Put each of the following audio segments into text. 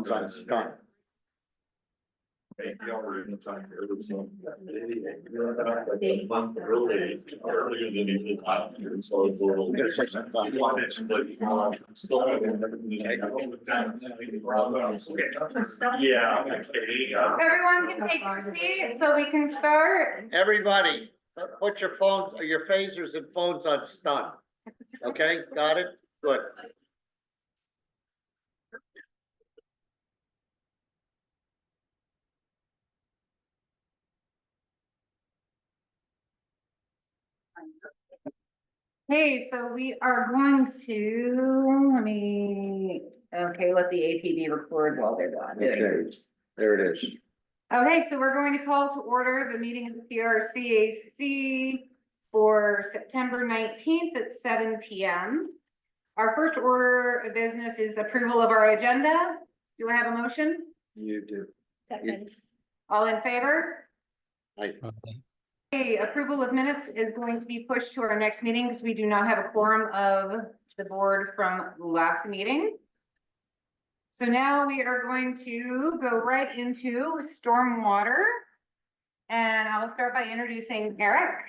on Scott. Yeah. Everyone can take their seat so we can start. Everybody, put your phones, your phasers and phones on stun. Okay, got it? Good. Hey, so we are going to, let the APB record while they're gone. Okay, there it is. Okay, so we're going to call to order the meeting of the PRCAC for September 19th at 7 p.m. Our first order of business is approval of our agenda. Do I have a motion? You do. Second. All in favor? I, Okay, approval of minutes is going to be pushed to our next meeting because we do not have a quorum of the board from last meeting. So now we are going to go right into stormwater. And I will start by introducing Eric.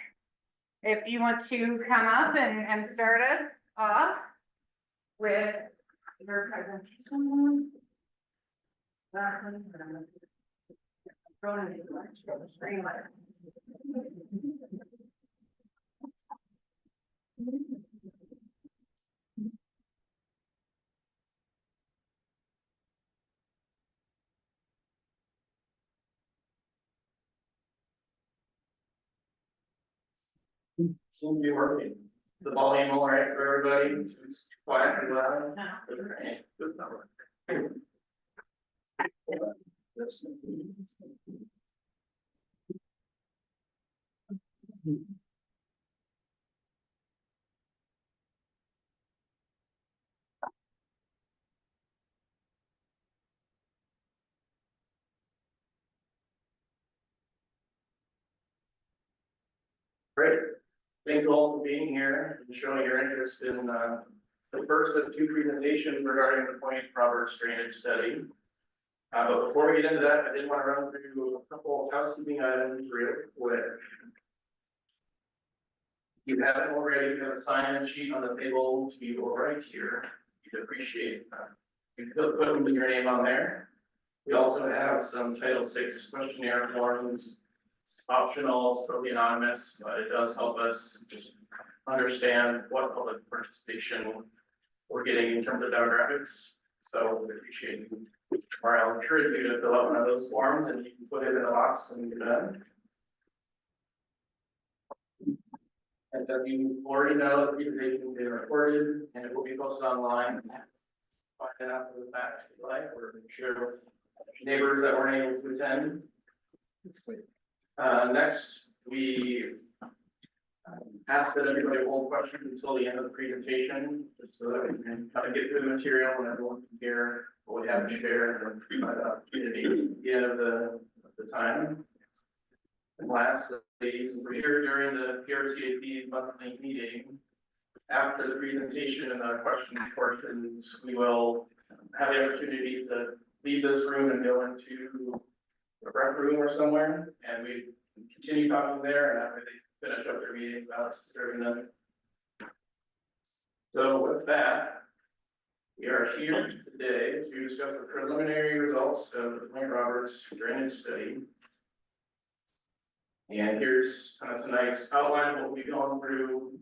If you want to come up and start us off with your presentation. Seems to be working. The volume all right for everybody? It's quiet and loud? Okay, good number. Great. Thank you all for being here and showing your interest in the first of two presentations regarding the Point Roberts drainage study. But before we get into that, I did want to run through a couple of housekeeping items real quick. If you haven't already, you have a sign-in sheet on the table to your right here. You'd appreciate you could put your name on there. We also have some Title VI questionnaire forms. It's optional, it's totally anonymous, but it does help us just understand what public participation we're getting in terms of demographics. So we appreciate you. Or I'll encourage you to fill out one of those forms and you can put it in the box when you're done. And then you already know the presentation will be recorded and it will be posted online. Find it after the fact if you like, or share with neighbors that weren't able to attend. Next, we ask that everybody hold questions until the end of the presentation, just so that we can kind of get through the material and everyone can hear what we have to share and then provide the opportunity at the end of the time. And lastly, we're here during the PRCAC monthly meeting. After the presentation and the question portions, we will have the opportunity to leave this room and go into the rec room or somewhere, and we continue talking there, and after they finish up their meeting, Alex is serving them. So with that, we are here today to discuss the preliminary results of the Point Roberts drainage study. And here's kind of tonight's outline of what we've gone through.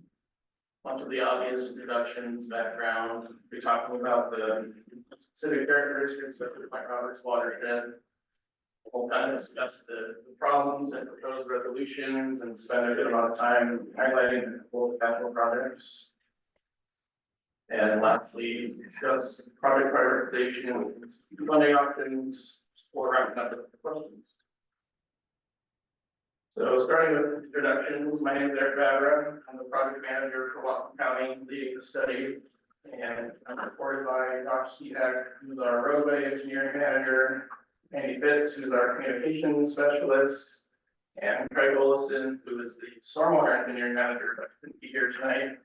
A bunch of the obvious introductions, background. We're talking about the specific characteristics of the Point Roberts watershed. We'll kind of discuss the problems and proposed resolutions and spend a good amount of time highlighting the capital projects. And lastly, discuss project prioritization, funding options, or wrapping up with the questions. So starting with introductions, my name is Eric Favre. I'm the project manager for Whatcom County, leading the study. And I'm supported by Josh Seahack, who's our roadway engineering manager, Andy Fitz, who's our communications specialist, and Craig Olson, who is the stormwater engineering manager, but couldn't be here tonight.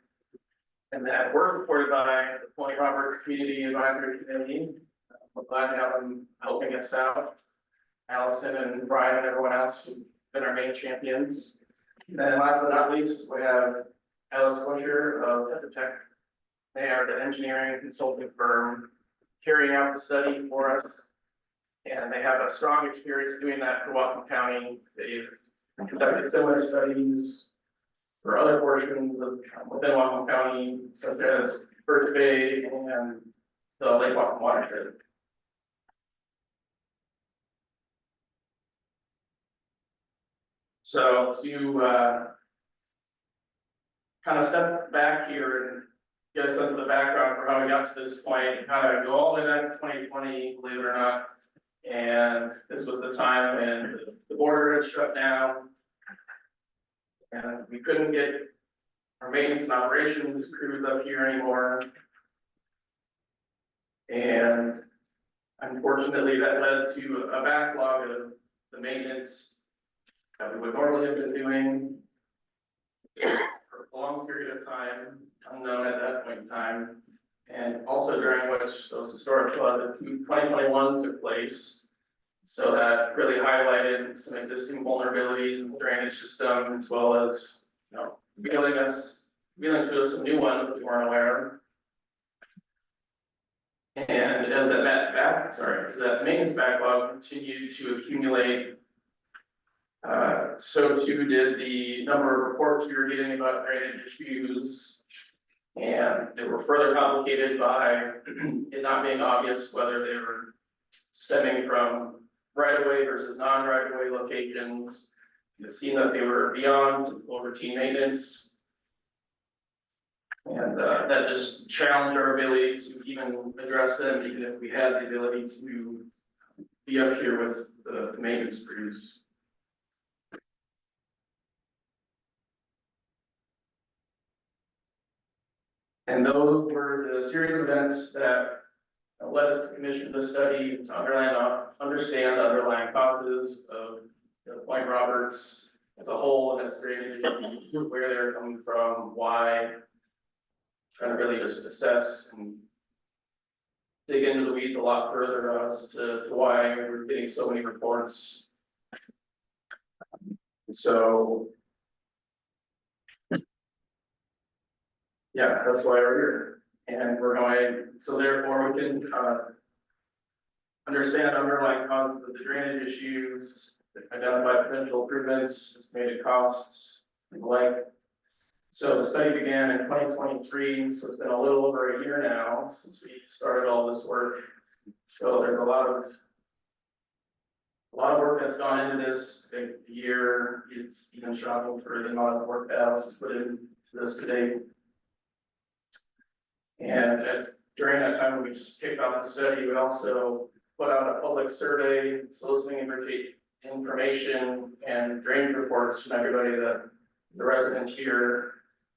And that we're supported by the Point Roberts Community Advisory Committee, we're glad to have them helping us out. Allison and Brian and everyone else who've been our main champions. And then last but not least, we have Alex Butcher of Tetra Tech. They are the engineering consulting firm carrying out the study for us. And they have a strong experience doing that for Whatcom County. They've conducted similar studies for other portions of within Whatcom County, such as Birch Bay and the Lake Whatcom watershed. So to kind of step back here and get a sense of the background for how we got to this point, kind of go all the way back to 2020, believe it or not. And this was the time when the border had shut down. And we couldn't get our maintenance and operations crews up here anymore. And unfortunately, that led to a backlog of the maintenance that we would normally have been doing for a long period of time, unknown at that point in time. And also during which those historic floods of 2021 took place. So that really highlighted some existing vulnerabilities in the drainage system, as well as, revealing to us some new ones that we weren't aware of. And as that maintenance backlog continued to accumulate, so too did the number of reports we were getting about drainage issues. And they were further complicated by it not being obvious whether they were stemming from right-of-way versus non-right-of-way locations. It seemed that they were beyond typical routine maintenance. And that just challenged our ability to even address them, even if we had the ability to be up here with the maintenance crews. And those were the series of events that led us to commission this study to understand the underlying causes of Point Roberts as a whole and its drainage issues, where they're coming from, why. Trying to really just assess and dig into the weeds a lot further as to why we're getting so many reports. So, yeah, that's why we're here. And we're going, so therefore we can understand underlying causes of the drainage issues, identify potential improvements, estimated costs, and the like. So the study began in 2023, so it's been a little over a year now since we started all this work. So there's a lot of work that's gone into this. I think the year it's even shocking for the amount of work that Alex has put into this today. And during that time, when we kicked off the study, we also put out a public survey soliciting information and drainage reports from everybody that the resident here,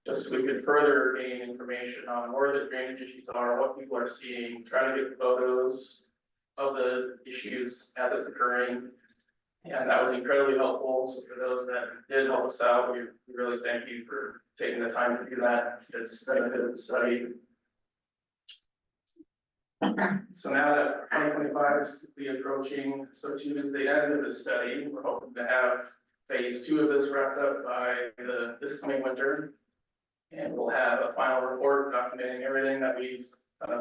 just so we could further gain information on where the drainage issues are, what people are seeing, try to get photos of the issues as it's occurring. And that was incredibly helpful. So for those that did help us out, we really thank you for taking the time to do that. It's benefited the study. So now that 2025 is quickly approaching, so too is the end of the study. We're hoping to have phase 2 of this wrapped up by this coming winter. And we'll have a final report documenting everything that we've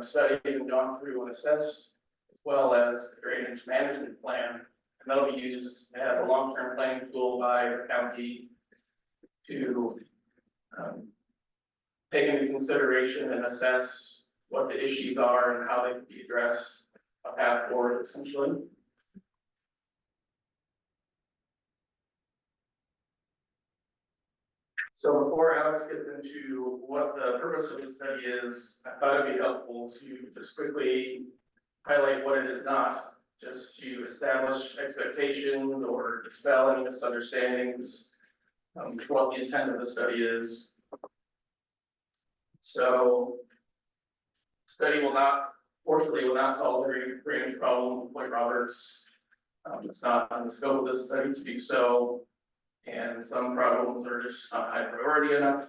studied and gone through and assessed, as well as a drainage management plan. And that'll be used to have a long-term planning tool by the county to take into consideration and assess what the issues are and how they can be addressed, a path forward essentially. So before Alex gets into what the purpose of the study is, I thought it'd be helpful to just quickly highlight what it is not, just to establish expectations or dispel any misunderstandings for what the intent of the study is. So, study fortunately will not solve the drainage problem of Point Roberts. It's not on the scope of this study to do so. And some problems are just not high priority enough,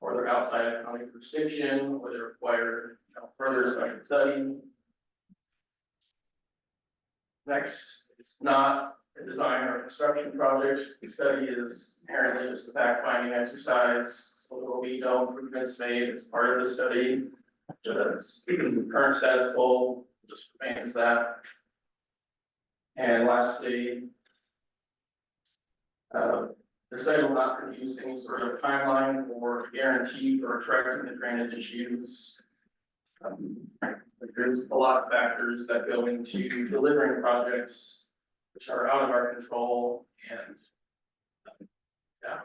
or they're outside of county jurisdiction, or they require further special study. Next, it's not a design or construction project. The study is inherently just a fact-finding exercise. So there will be no improvements made as part of the study. Just current status quo just remains that. And lastly, the study will not produce any sort of timeline or guarantee for correcting the drainage issues. There's a lot of factors that go into delivering projects which are out of our control and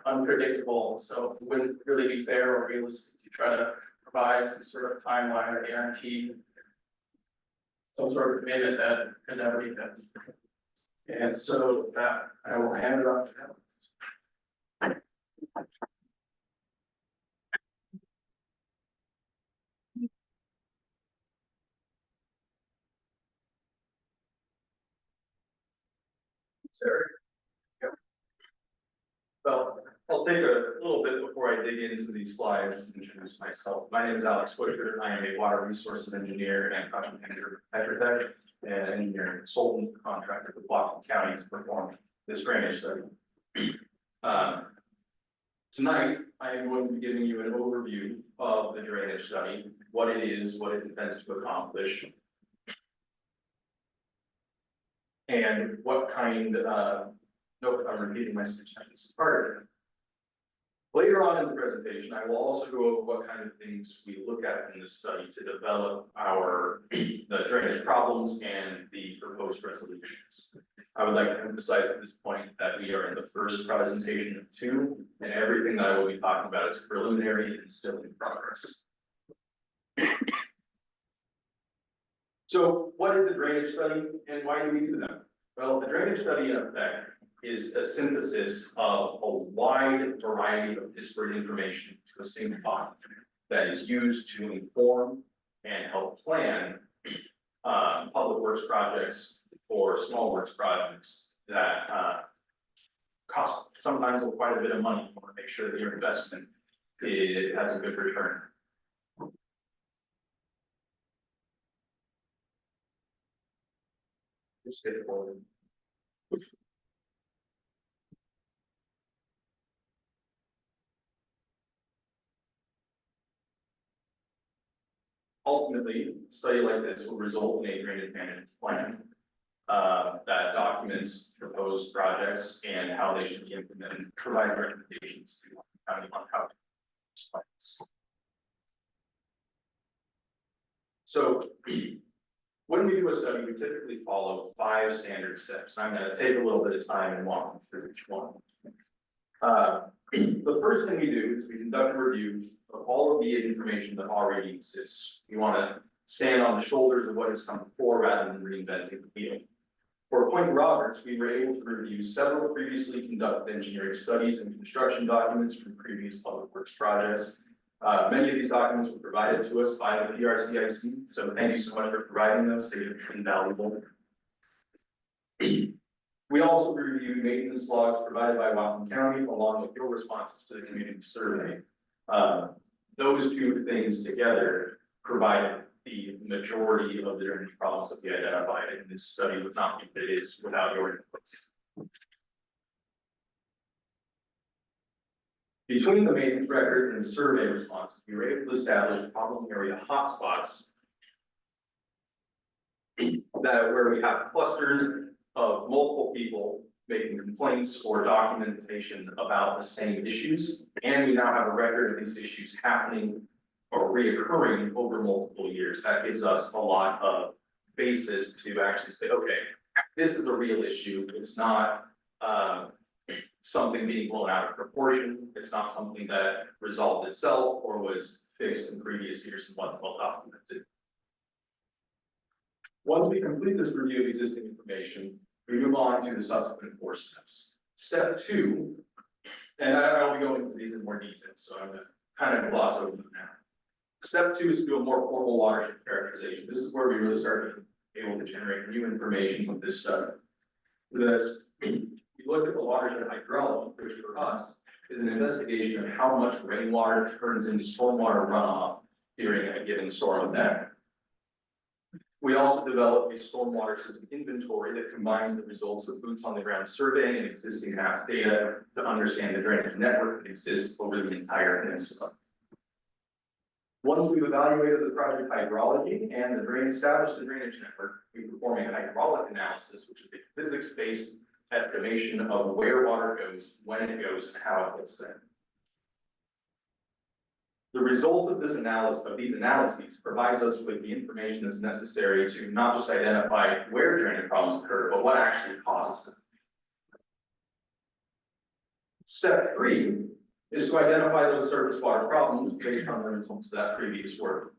unpredictable. So it wouldn't really be fair or realistic to try to provide some sort of timeline or guarantee, some sort of commitment that could never be done. And so that I will hand it off to him. Sarah? Yep. Well, I'll take a little bit before I dig into these slides and introduce myself. My name is Alex Busher. I am a water resources engineer and project manager at PRCAC and engineering consultant contractor with Whatcom County to perform this drainage study. Tonight, I am going to be giving you an overview of the drainage study, what it is, what it intends to accomplish, and what kind nope, I'm repeating my sentence part of it. Later on in the presentation, I will also go over what kind of things we look at in this study to develop the drainage problems and the proposed resolutions. I would like to emphasize at this point that we are in the first presentation of two, and everything that I will be talking about is preliminary and still in progress. So what is a drainage study and why do we do them? Well, the drainage study in effect is a synthesis of a wide variety of disparate information to a single document that is used to inform and help plan public works projects or small works projects that cost sometimes quite a bit of money. You want to make sure that your investment has a good return. Just get it forward. Ultimately, a study like this will result in a drainage management plan that documents proposed projects and how they should be implemented, provide recommendations to the county on how to plans. So when we do a study, we typically follow 5 standard steps. I'm going to take a little bit of time and walk you through each one. The first thing we do is we conduct a review of all of the information that already exists. We want to stand on the shoulders of what has come before rather than reinventing the wheel. For Point Roberts, we were able to review several previously conducted engineering studies and construction documents from previous public works projects. Many of these documents were provided to us by the PRCAC, so thank you so much for providing those. They've been invaluable. We also reviewed maintenance logs provided by Whatcom County along with your responses to the community survey. Those two things together provided the majority of the drainage problems that we identified, and this study would not be what it is without your inputs. Between the maintenance records and the survey responses, we were able to establish problem area hotspots where we have clusters of multiple people making complaints or documentation about the same issues. And we now have a record of these issues happening or reoccurring over multiple years. That gives us a lot of basis to actually say, okay, this is a real issue. It's not something being blown out of proportion. It's not something that resolved itself or was fixed in previous years and wasn't well documented. Once we complete this review of existing information, we move on to the subsequent 4 steps. Step 2, and I'll be going into these in more detail, so I'm going to kind of gloss over them now. Step 2 is to do a more formal watershed characterization. This is where we really start being able to generate new information with this study. We look at the watershed hydrology, which for us is an investigation of how much rainwater turns into stormwater runoff during a given storm event. We also developed a stormwater system inventory that combines the results of boots on the ground surveying and existing map data to understand the drainage network that exists over the entire peninsula. Once we've evaluated the project hydrology and established the drainage network, we perform a hydraulic analysis, which is a physics-based estimation of where water goes, when it goes, and how it gets there. The results of these analyses provides us with the information that's necessary to not just identify where drainage problems occur, but what actually causes them. Step 3 is to identify those surface water problems based on the results of that previous work,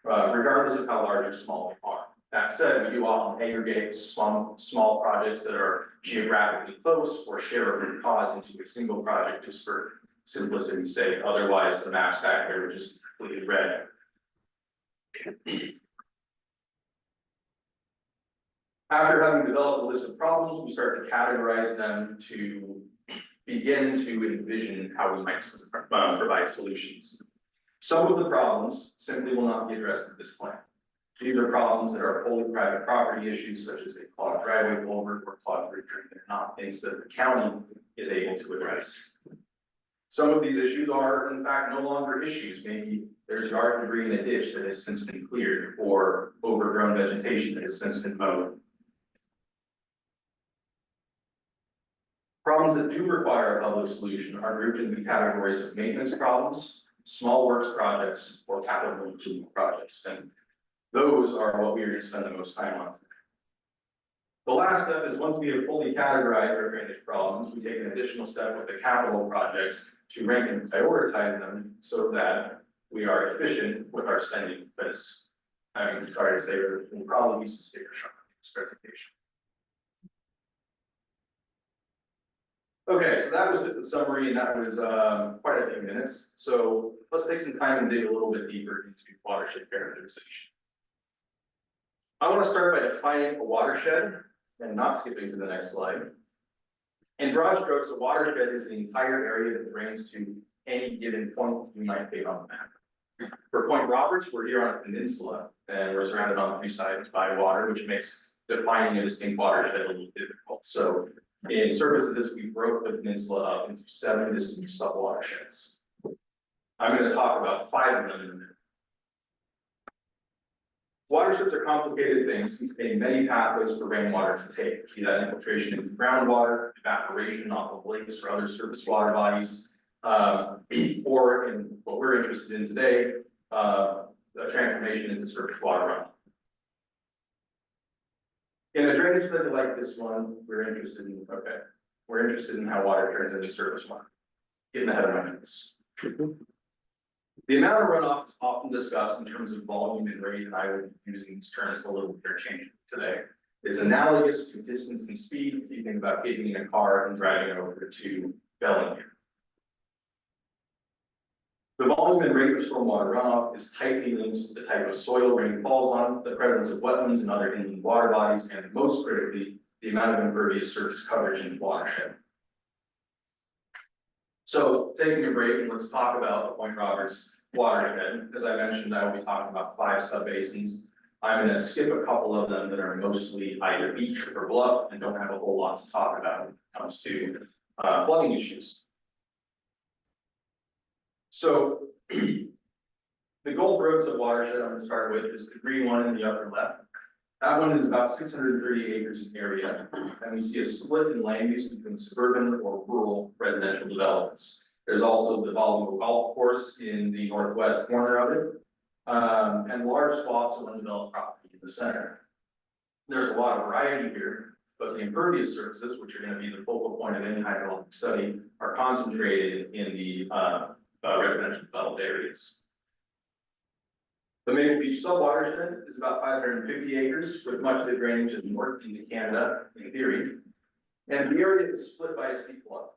regardless of how large or small they are. That said, we do often aggregate some small projects that are geographically close or share a root cause into a single project just for simplicity's sake. Otherwise, the maps back there are just completely red. After having developed a list of problems, we start to categorize them to begin to envision how we might provide solutions. Some of the problems simply will not be addressed at this point. These are problems that are wholly private property issues, such as a clogged driveway culvert or clogged root drain. They're not things that the county is able to address. Some of these issues are, in fact, no longer issues. Maybe there's yard debris in a ditch that has since been cleared, or overgrown vegetation that has since been mowed. Problems that do require a public solution are grouped into the categories of maintenance problems, small works projects, or capital improvement projects. And those are what we are going to spend the most time on. The last step is, once we have fully categorized our drainage problems, we take an additional step with the capital projects to rank and prioritize them so that we are efficient with our spending, because I'm sorry to say, we'll probably be some sticker shock in this presentation. Okay, so that was just a summary, and that was quite a few minutes. So let's take some time and dig a little bit deeper into watershed characterization. I want to start by defining a watershed and not skipping to the next slide. In broad strokes, a watershed is the entire area that drains to any given point you might pick on the map. For Point Roberts, we're here on a peninsula, and we're surrounded on 3 sides by water, which makes defining a distinct watershed a little difficult. So in service of this, we broke the peninsula up into 7 distinct sub-watersheds. I'm going to talk about 5 of them in a minute. Watersheds are complicated things, containing many pathways for rainwater to take, be that infiltration into groundwater, evaporation off of lakes or other surface water bodies, or in what we're interested in today, a transformation into surface water runoff. In a drainage study like this one, we're interested in how water turns into surface water. Getting ahead of my notes. The amount of runoff is often discussed in terms of volume and rate, and I would be using these terms a little interchangeably today. It's analogous to distance and speed if you think about getting in a car and driving over to Bellingham. The volume and rate of stormwater runoff is tightly linked to the type of soil rain falls on, the presence of wetlands and other inland water bodies, and most critically, the amount of impervious surface coverage in the watershed. So taking a break, and let's talk about the Point Roberts watershed. As I mentioned, I will be talking about 5 subbasins. I'm going to skip a couple of them that are mostly either beach or bluff and don't have a whole lot to talk about when it comes to flooding issues. So the Gulf Road subwatershed I'm going to start with is the green one in the upper left. That one is about 630 acres in area, and we see a split in land use between suburban or rural residential developments. There's also the Volleyball Golf Course in the northwest corner of it, and large swaths of undeveloped property in the center. There's a lot of variety here, but the impervious surfaces, which are going to be the focal point of any hydrologic study, are concentrated in the residential developed areas. The Maple Beach subwatershed is about 550 acres, with much of the drainage of north into Canada, in theory. And the area is split by a steep bluff.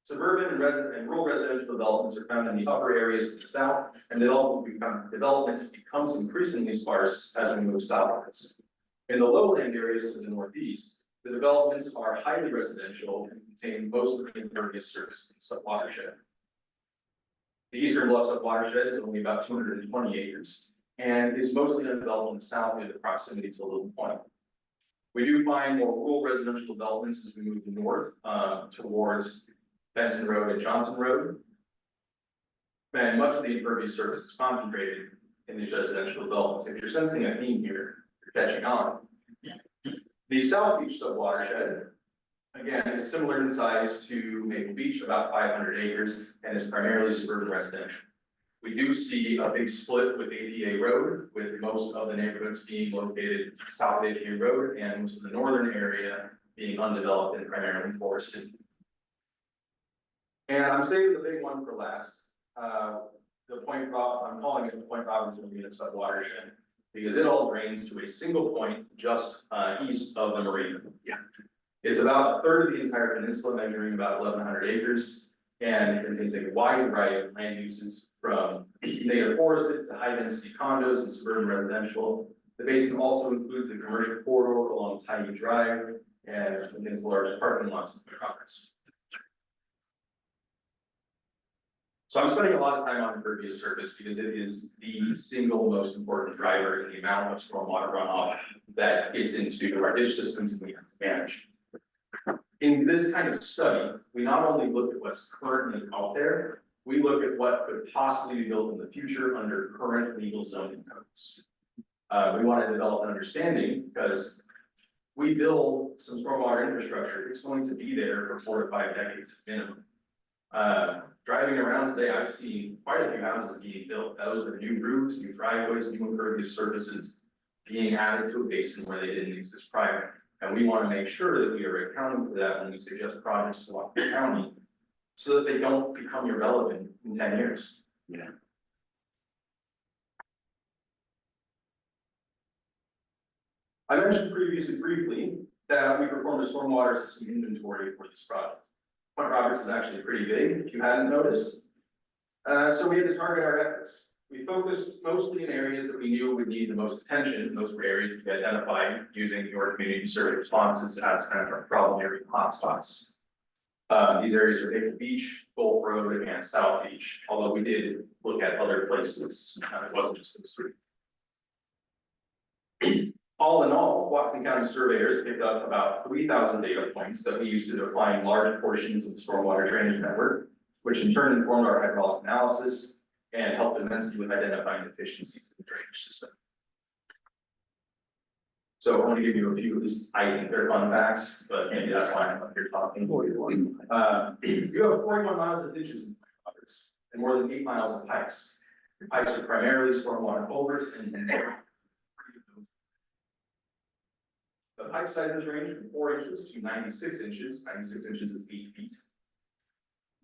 Suburban and rural residential developments are found in the upper areas to the south, and development becomes increasingly sparse as we move southwards. In the lowland areas to the northeast, the developments are highly residential and contain most of the impervious surface in subwatershed. The Eastern Bluff subwatershed is only about 220 acres, and is mostly undeveloped in the south due to the proximity to Little Point. We do find more rural residential developments as we move north, towards Benson Road and Johnson Road. And much of the impervious surface is concentrated in these residential developments. If you're sensing a theme here, you're catching on. The South Beach subwatershed, again, is similar in size to Maple Beach, about 500 acres, and is primarily suburban residential. We do see a big split with APA Road, with most of the neighborhoods being located south of APA Road and most of the northern area being undeveloped and primarily forested. And I'm saving the big one for last. The Point Rob, I'm calling it the Point Robertson Unit subwatershed, because it all drains to a single point just east of the marina. Yeah. It's about a third of the entire peninsula, measuring about 1,100 acres, and it contains a wide variety of land uses from native forested to high density condos and suburban residential. The basin also includes the commercial corridor along Tiny Drive and contains large parking lots and properties. So I'm spending a lot of time on impervious surface because it is the single most important driver in the amount of stormwater runoff that gets into our ditch systems and we have to manage. In this kind of study, we not only look at what's currently out there, we look at what could possibly be built in the future under current legal zoning codes. We want to develop an understanding because we build some stormwater infrastructure, it's going to be there for 4 to 5 decades minimum. Driving around today, I've seen quite a few houses being built. Those are new roofs, new driveways, new impervious surfaces being added to a basin where they didn't exist prior. And we want to make sure that we are accounting for that when we suggest projects to Washington County, so that they don't become irrelevant in 10 years. Yeah. I mentioned previously briefly that we performed a stormwater system inventory for this project. Point Roberts is actually pretty big, if you hadn't noticed. So we had to target our efforts. We focused mostly in areas that we knew would need the most attention. Those were areas that we identified using your community survey responses as kind of our problem area hotspots. These areas are Maple Beach, Gulf Road, and South Beach, although we did look at other places. It wasn't just those three. All in all, Washington County surveyors picked up about 3,000 data points that we used to define large portions of the stormwater drainage network, which in turn informed our hydraulic analysis and helped immensely with identifying deficiencies in the drainage system. So I want to give you a few of these, I think they're fun facts, but maybe that's why I'm up here talking. You have 41 miles of ditches in Roberts and more than 8 miles of pipes. Your pipes are primarily stormwater culverts and the pipe sizes range from 4 inches to 96 inches. 96 inches is 8 feet.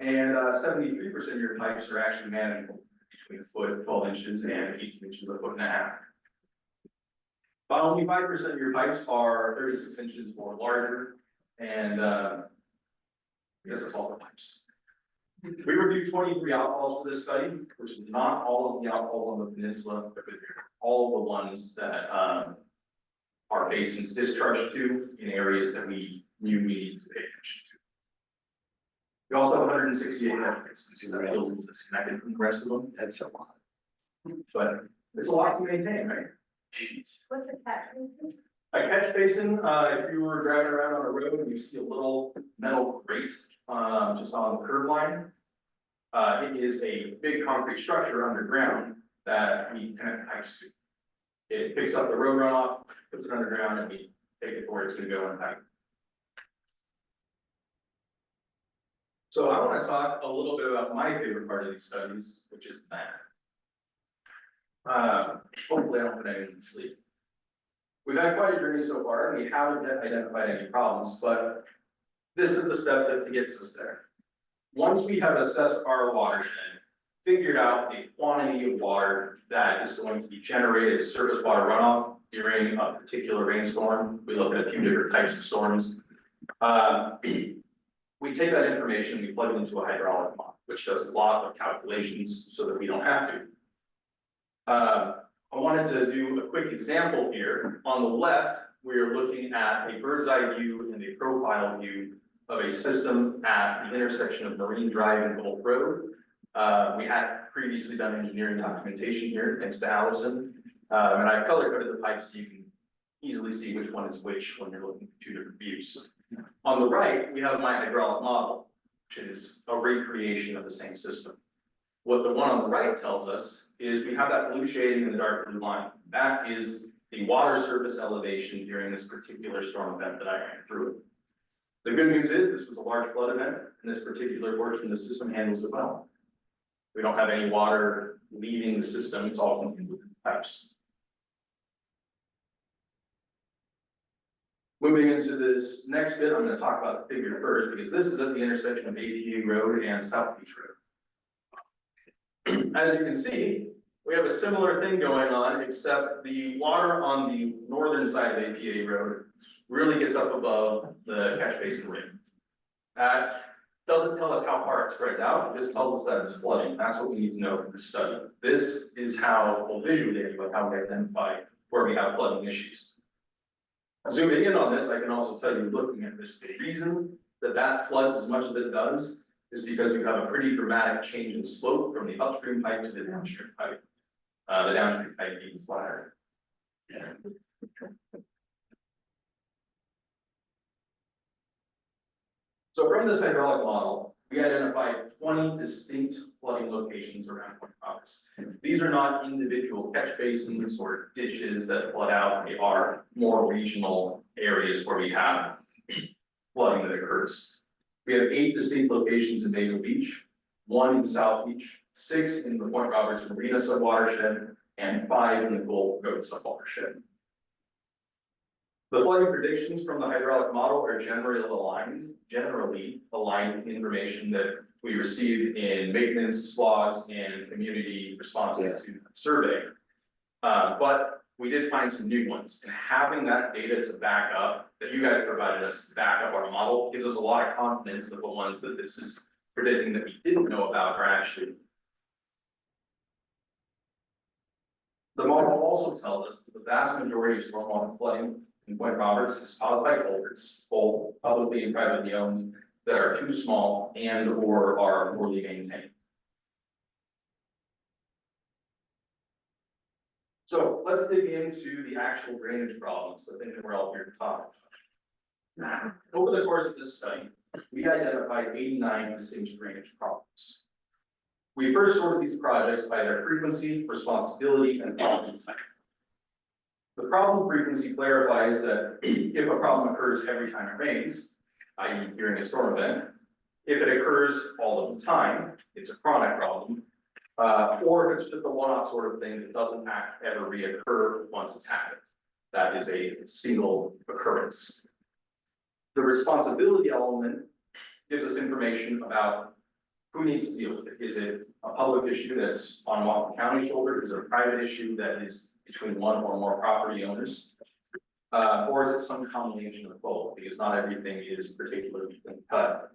And 73% of your pipes are actually manageable, between a foot, 12 inches, and 18 inches, a foot and a half. But only 5% of your pipes are 36 inches or larger, and I guess that's all the pipes. We reviewed 23 outfalls for this study, which is not all of the outfalls on the peninsula, but all the ones that our basins discharge to in areas that we knew we needed to pay attention to. We also have 168 catch basins, so that feels a little disconnected from the rest of them. That's a lot. But it's a lot to maintain, right? What's a catch basin? A catch basin, if you were driving around on a road and you see a little metal grate, just on the curb line, it is a big concrete structure underground that we connect pipes to. It picks up the road runoff, puts it underground, and we take it to where it's gonna go in pipe. So I want to talk a little bit about my favorite part of these studies, which is that. Hopefully I don't put anyone to sleep. We've had quite a journey so far, and we haven't yet identified any problems, but this is the step that gets us there. Once we have assessed our watershed, figured out the quantity of water that is going to be generated as surface water runoff during a particular rainstorm, we look at a few different types of storms. We take that information, we plug it into a hydraulic model, which does a lot of calculations so that we don't have to. I wanted to do a quick example here. On the left, we are looking at a bird's eye view and a profile view of a system at the intersection of Marine Drive and Gulf Road. We had previously done engineering documentation here, thanks to Allison. And I color coded the pipes so you can easily see which one is which when you're looking at two different views. On the right, we have my hydraulic model, which is a recreation of the same system. What the one on the right tells us is we have that blue shading in the dark blue line. That is the water surface elevation during this particular storm event that I ran through. The good news is this was a large flood event, and this particular portion of the system handles it well. We don't have any water leaving the system, it's all contained within the pipes. Moving into this next bit, I'm going to talk about the figure first, because this is at the intersection of APA Road and South Beach Road. As you can see, we have a similar thing going on, except the water on the northern side of APA Road really gets up above the catch basin rim. That doesn't tell us how far it spreads out, it just tells us that it's flooding. That's what we need to know from this study. This is how, well, visually anyway, how we identify where we have flooding issues. Zooming in on this, I can also tell you, looking at this, the reason that that floods as much as it does is because you have a pretty dramatic change in slope from the upstream pipe to the downstream pipe. The downstream pipe being flatter. So from this hydraulic model, we identified 20 distinct flooding locations around Point Roberts. These are not individual catch basins or ditches that flood out. They are more regional areas where we have flooding that occurs. We have 8 distinct locations in Mayo Beach, 1 in South Beach, 6 in the Point Roberts Marina subwatershed, and 5 in the Gulf Coast subwatershed. The flooding predictions from the hydraulic model are generally aligned with the information that we received in maintenance logs and community responses to the survey. But we did find some new ones, and having that data to back up, that you guys provided us to back up our model, gives us a lot of confidence that the ones that this is predicting that we didn't know about are actually. The model also tells us that the vast majority of stormwater flooding in Point Roberts is caused by culverts, both publicly and privately owned, that are too small and or are poorly maintained. So let's dig into the actual drainage problems, the things that we're all here to talk about. Over the course of this study, we identified 89 distinct drainage problems. We first sorted these projects by their frequency, responsibility, and problem type. The problem frequency clarifies that if a problem occurs every time it rains, i.e. during a storm event, if it occurs all of the time, it's a chronic problem, or if it's just a one-off sort of thing that doesn't ever reoccur once it's happened. That is a single occurrence. The responsibility element gives us information about who needs to deal with it. Is it a public issue that's on Whatcom County shoulder? Is it a private issue that is between one or more property owners? Or is it some combination of both? Because not everything is particularly cut.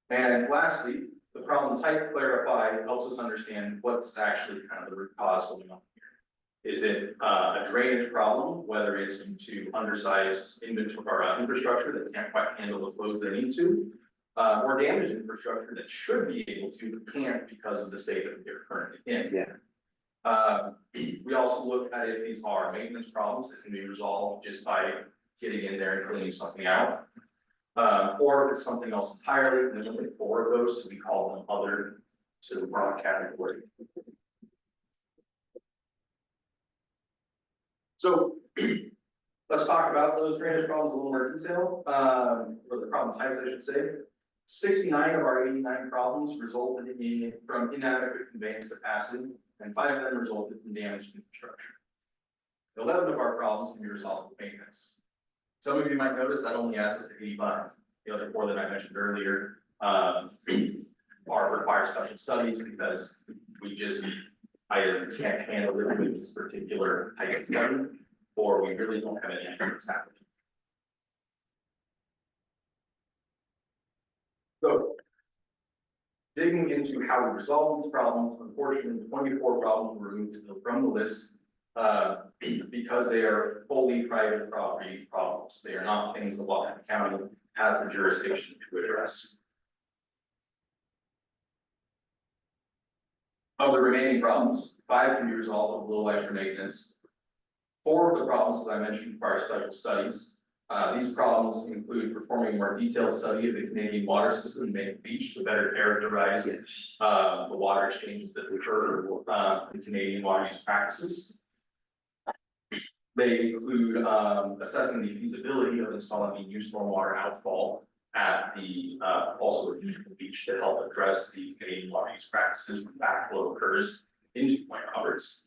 And lastly, the problem type clarified helps us understand what's actually kind of the root cause going on here. Is it a drainage problem, whether it's due to undersized inventory or infrastructure that can't quite handle the flows they need to, or damaged infrastructure that should be able to, but can't because of the state that they're currently in? Yeah. We also look at if these are maintenance problems that can be resolved just by getting in there and cleaning something out. Or if it's something else entirely, and there's only 4 of those, so we call them other, so the broad category. So let's talk about those drainage problems in a little more detail, or the problem types, I should say. 69 of our 89 problems resulted from inadequate conveyance capacity, and 5 of them resulted from damaged infrastructure. 11 of our problems can be resolved with maintenance. Some of you might notice that only adds up to 85. The other 4 that I mentioned earlier require special studies because we just either can't handle it with this particular type of study, or we really don't have any evidence happening. So, digging into how we resolve these problems, unfortunately, 24 problems were removed from the list because they are fully private property problems. They are not things that Whatcom County has the jurisdiction to address. Of the remaining problems, 5 can be resolved with a little extra maintenance. 4 of the problems, as I mentioned, require special studies. These problems include performing a more detailed study of the Canadian water system in Maple Beach to better characterize the water exchanges that occur in Canadian water use practices. They include assessing the feasibility of installing a new stormwater outfall at the also at Maple Beach to help address the Canadian water use practices when backflow occurs into Point Roberts.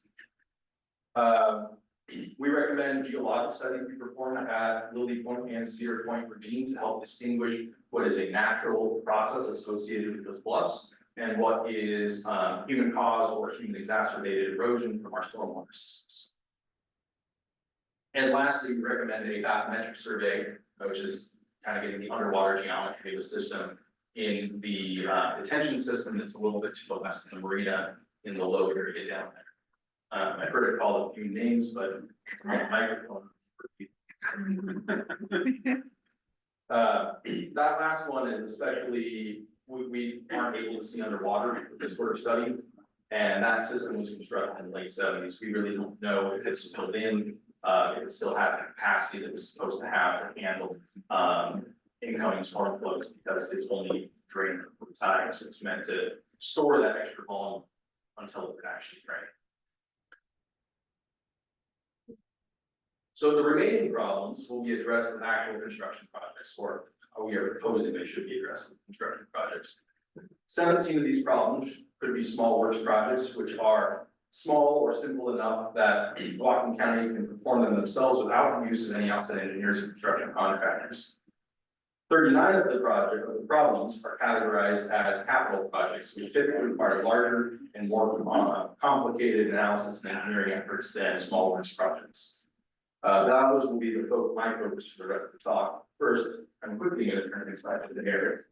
We recommend geologic studies be performed at Lily Point and Cedar Point ravine to help distinguish what is a natural process associated with those bluffs and what is human caused or human exacerbated erosion from our stormwater systems. And lastly, we recommend a bathymetric survey, which is kind of getting the underwater geometry of the system in the detention system that's a little bit to the west of the marina in the low area down there. I've heard it called a few names, but it's on the microphone. That last one is especially, we aren't able to see underwater with this sort of study. And that system was constructed in the late 70s. We really don't know if it's filled in, if it still has the capacity that it was supposed to have to handle incoming storm flows, because it's only drained over time. So it's meant to store that extra volume until it could actually drain. So the remaining problems will be addressed with actual construction projects, or we are proposing they should be addressed with construction projects. 17 of these problems could be small works projects, which are small or simple enough that Whatcom County can perform them themselves without the use of any outside engineers and construction contractors. 39 of the problems are categorized as capital projects, which typically require larger and more complicated analysis and engineering efforts than small works projects. Those will be my focus for the rest of the talk. First, I'm quickly going to turn things back to the Eric.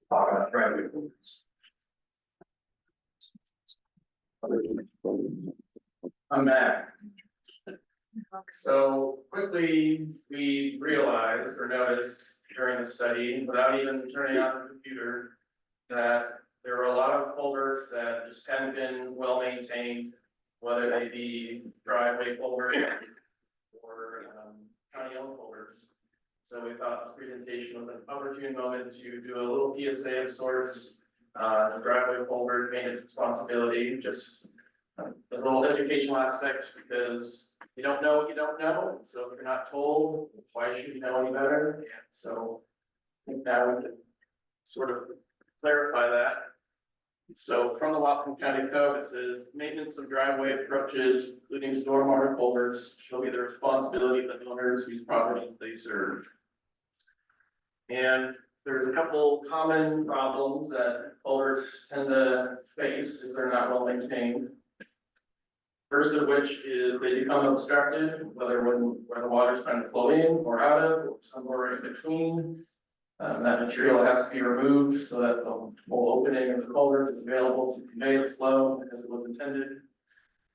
Talk about driveway improvements. I'm back. So quickly, we realized or noticed during the study, without even turning on the computer, that there were a lot of culverts that just hadn't been well maintained, whether they be driveway culverts or county-owned culverts. So we thought this presentation was an opportune moment to do a little PSA of sorts, driveway culvert maintenance responsibility, just as a little educational aspect, because you don't know what you don't know. So if you're not told, why should you know any better? And so I think that would sort of clarify that. So from the Whatcom County Code, it says maintenance of driveway approaches, including stormwater culverts, shall be the responsibility of the owners whose property they serve. And there's a couple common problems that culverts tend to face if they're not well maintained. First of which is they become obstructed, whether where the water's trying to flow in or out of, or somewhere in between. That material has to be removed so that the whole opening of the culvert is available to convey the flow as it was intended.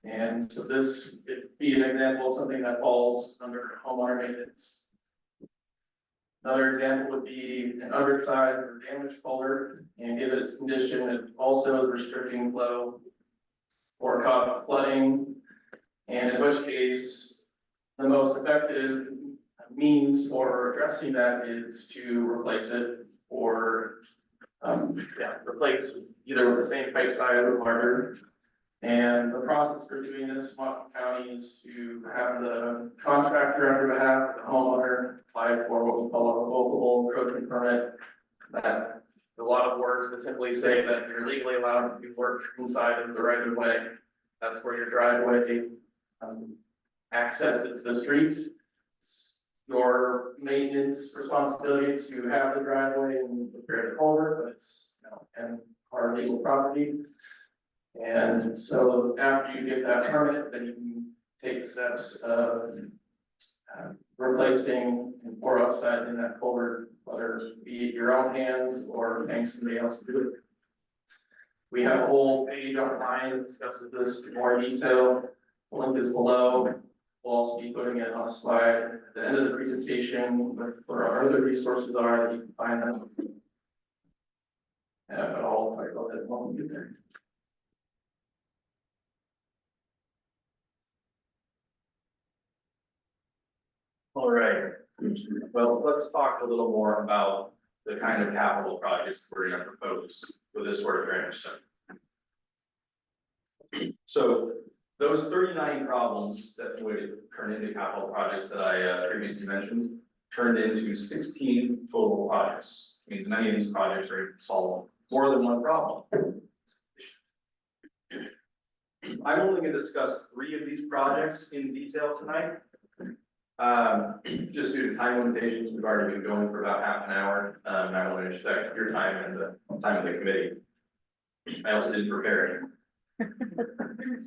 And so this would be an example of something that falls under homeowner maintenance. Another example would be an undersized or damaged culvert, and given its condition, it also is restricting flow or cause flooding, and in which case the most effective means for addressing that is to replace it or replace either with the same pipe size or larger. And the process for doing this, Whatcom County, is to have the contractor under behalf of the homeowner apply for what we call a revocable encroachment permit. That a lot of words that simply say that you're legally allowed to do work inside of the right of way. That's where your driveway accesses the street. It's your maintenance responsibility to have the driveway and repair the culvert, but it's and our legal property. And so after you get that permit, then you can take the steps of replacing or upsizing that culvert, whether it be your own hands or paying somebody else to do it. We have a whole page online that discusses this in more detail. The link is below. We'll also be putting it on a slide at the end of the presentation with where our other resources are that you can find them. But I'll talk about that when we get there. All right, well, let's talk a little more about the kind of capital projects we're gonna propose for this sort of drainage system. So those 39 problems that would turn into capital projects that I previously mentioned turned into 16 total projects. Means many of these projects are able to solve more than one problem. I'm only going to discuss 3 of these projects in detail tonight. Just due to time limitations, we've already been going for about half an hour, and I want to respect your time and the time of the committee. I also didn't prepare any.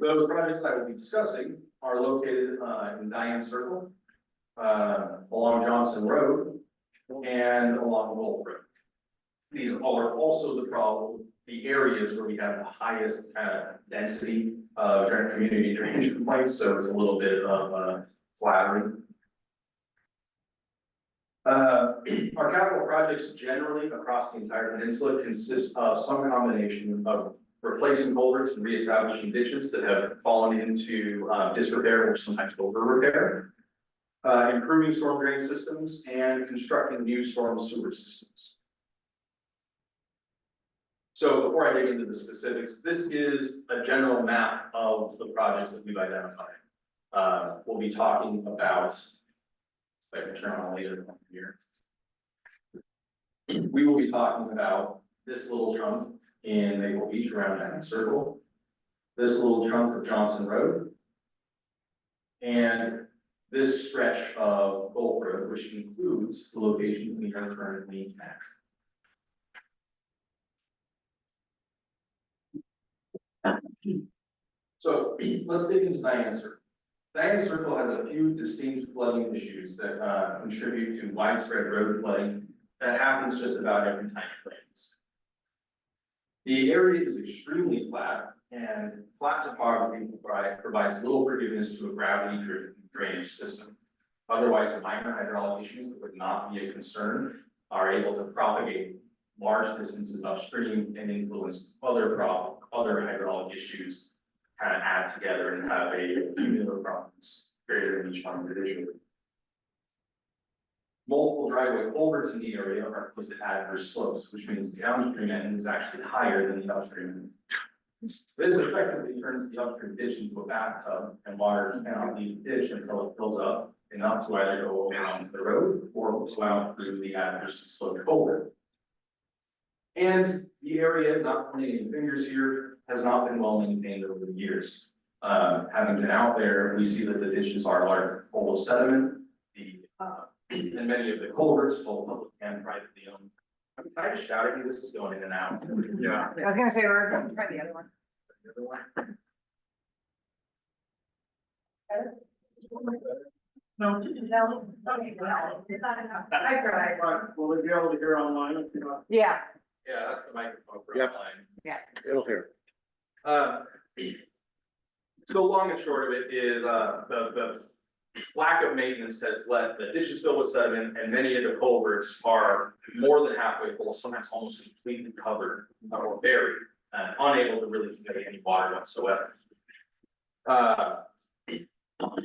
Those projects I will be discussing are located in Diane Circle, along Johnson Road, and along Wolf Road. These are also the areas where we have the highest density of community drainage complaints, so it's a little bit of flattering. Our capital projects generally across the entire peninsula consist of some combination of replacing culverts and reestablishing ditches that have fallen into disrepair or sometimes over repair, improving storm drain systems, and constructing new storm sewer systems. So before I get into the specifics, this is a general map of the projects that we've identified. We'll be talking about, if I can turn on a laser here. We will be talking about this little chunk in Maple Beach around Diamond Circle, this little chunk of Johnson Road, and this stretch of Gulf Road, which includes the location we are currently at. So let's dig into Diane Circle. Diane Circle has a few distinct flooding issues that contribute to widespread road flooding that happens just about every time it rains. The area is extremely flat, and flat topography provides little forgiveness to a gravity-driven drainage system. Otherwise, minor hydraulic issues that would not be a concern are able to propagate large distances upstream and influence other hydraulic issues, kind of add together and have a cumulative problems greater than each one individually. Multiple driveway culverts in the area are placed at adverse slopes, which means the downstream end is actually higher than the upstream end. This effectively turns the upstream ditch into a bathtub, and water cannot leave the ditch until it fills up enough to either go around the road or go out through the adverse slope culvert. And the area, not pointing any fingers here, has not been well maintained over the years. Having been out there, we see that the ditches are largely full of sediment. And many of the culverts, both public and privately owned. I'm kind of shouting, this is going in and out. Yeah. I was gonna say, we're going to try the other one. The other one. No. Okay, well, it's not enough. I tried. Will we be able to hear online if you're not? Yeah, Yeah, that's the microphone for Yep. online. It'll hear. So long and short of it is, the lack of maintenance has led the ditches filled with sediment, and many of the culverts are more than halfway full, sometimes almost completely covered or buried, and unable to really convey any water whatsoever.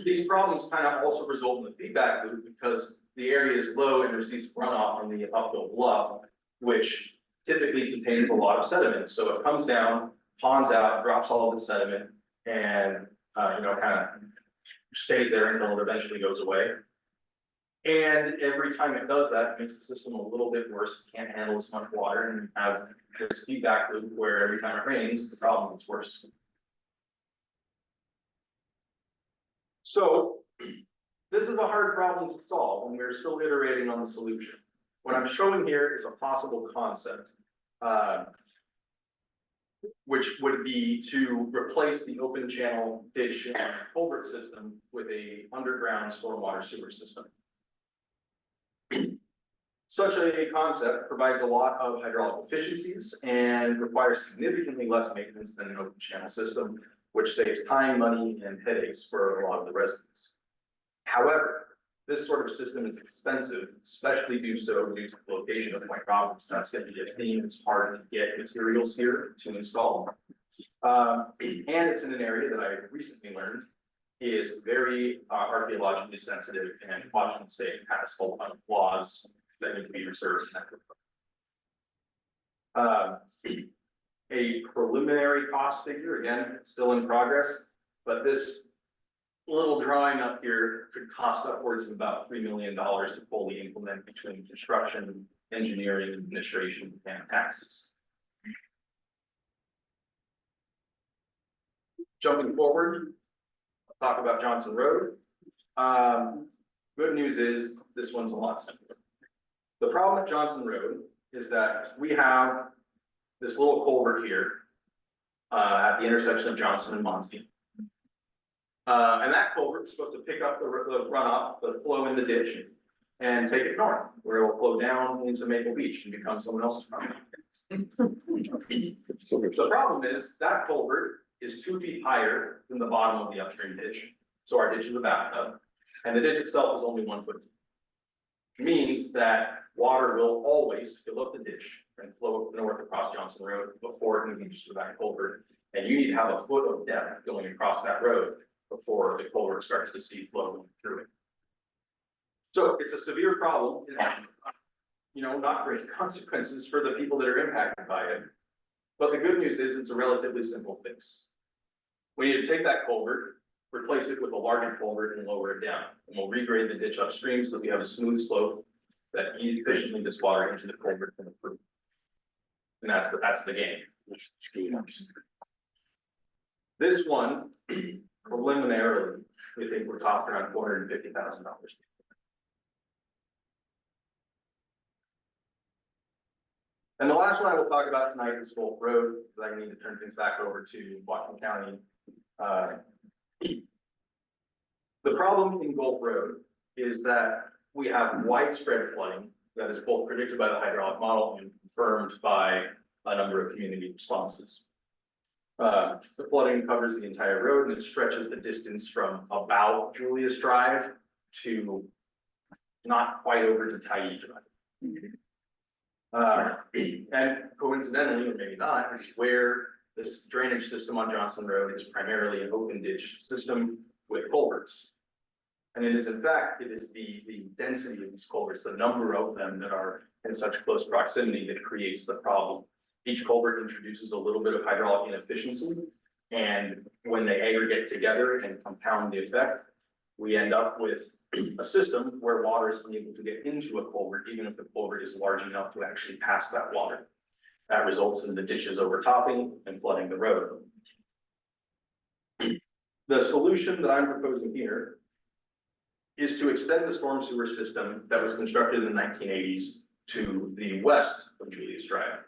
These problems kind of also result in the feedback loop because the area is low and receives runoff from the uphill bluff, which typically contains a lot of sediment. So it comes down, ponds out, drops all of the sediment, and kind of stays there until it eventually goes away. And every time it does that, it makes the system a little bit worse. It can't handle as much water, and have this feedback loop where every time it rains, the problem gets worse. So this is a hard problem to solve, and we're still iterating on the solution. What I'm showing here is a possible concept, which would be to replace the open channel ditch and culvert system with a underground stormwater sewer system. Such a concept provides a lot of hydraulic efficiencies and requires significantly less maintenance than an open channel system, which saves time, money, and headaches for a lot of the residents. However, this sort of system is expensive, especially due to the location of my property. That's going to be a theme. It's hard to get materials here to install. And it's in an area that I recently learned is very archaeologically sensitive, and Washington State has a lot of laws that need to be reserved. A preliminary cost figure, again, still in progress, but this little drawing up here could cost upwards of about $3 million to fully implement between construction, engineering, administration, and taxes. Jumping forward, I'll talk about Johnson Road. Good news is this one's a lot simpler. The problem at Johnson Road is that we have this little culvert here at the intersection of Johnson and Monty. And that culvert is supposed to pick up the runoff, the flow in the ditch, and take it north, where it will flow down into Maple Beach and become someone else's property. The problem is that culvert is 2 feet higher than the bottom of the upstream ditch. So our ditch is a bathtub, and the ditch itself is only 1 foot deep. Which means that water will always fill up the ditch and flow north across Johnson Road before it engages with that culvert. And you need to have a foot of depth going across that road before the culvert starts to see flow through it. So it's a severe problem. It has, not great consequences for the people that are impacted by it. But the good news is it's a relatively simple fix. We need to take that culvert, replace it with a larger culvert and lower it down. And we'll regrade the ditch upstream so that we have a smooth slope that efficiently gets water into the culvert and the fruit. And that's the game. This one, preliminarily, we think we're talking around $450,000. And the last one I will talk about tonight is Gulf Road, because I need to turn things back over to Washington County. The problem in Gulf Road is that we have widespread flooding that is both predicted by the hydraulic model and confirmed by a number of community responses. The flooding covers the entire road and it stretches the distance from about Julius Drive to not quite over to Tyee Drive. And coincidentally, or maybe not, is where this drainage system on Johnson Road is primarily an open ditch system with culverts. And it is, in fact, it is the density of these culverts, the number of them that are in such close proximity that creates the problem. Each culvert introduces a little bit of hydraulic inefficiency, and when they aggregate together and compound the effect, we end up with a system where water is unable to get into a culvert, even if the culvert is large enough to actually pass that water. That results in the ditches overtopping and flooding the road. The solution that I'm proposing here is to extend the storm sewer system that was constructed in the 1980s to the west of Julius Drive.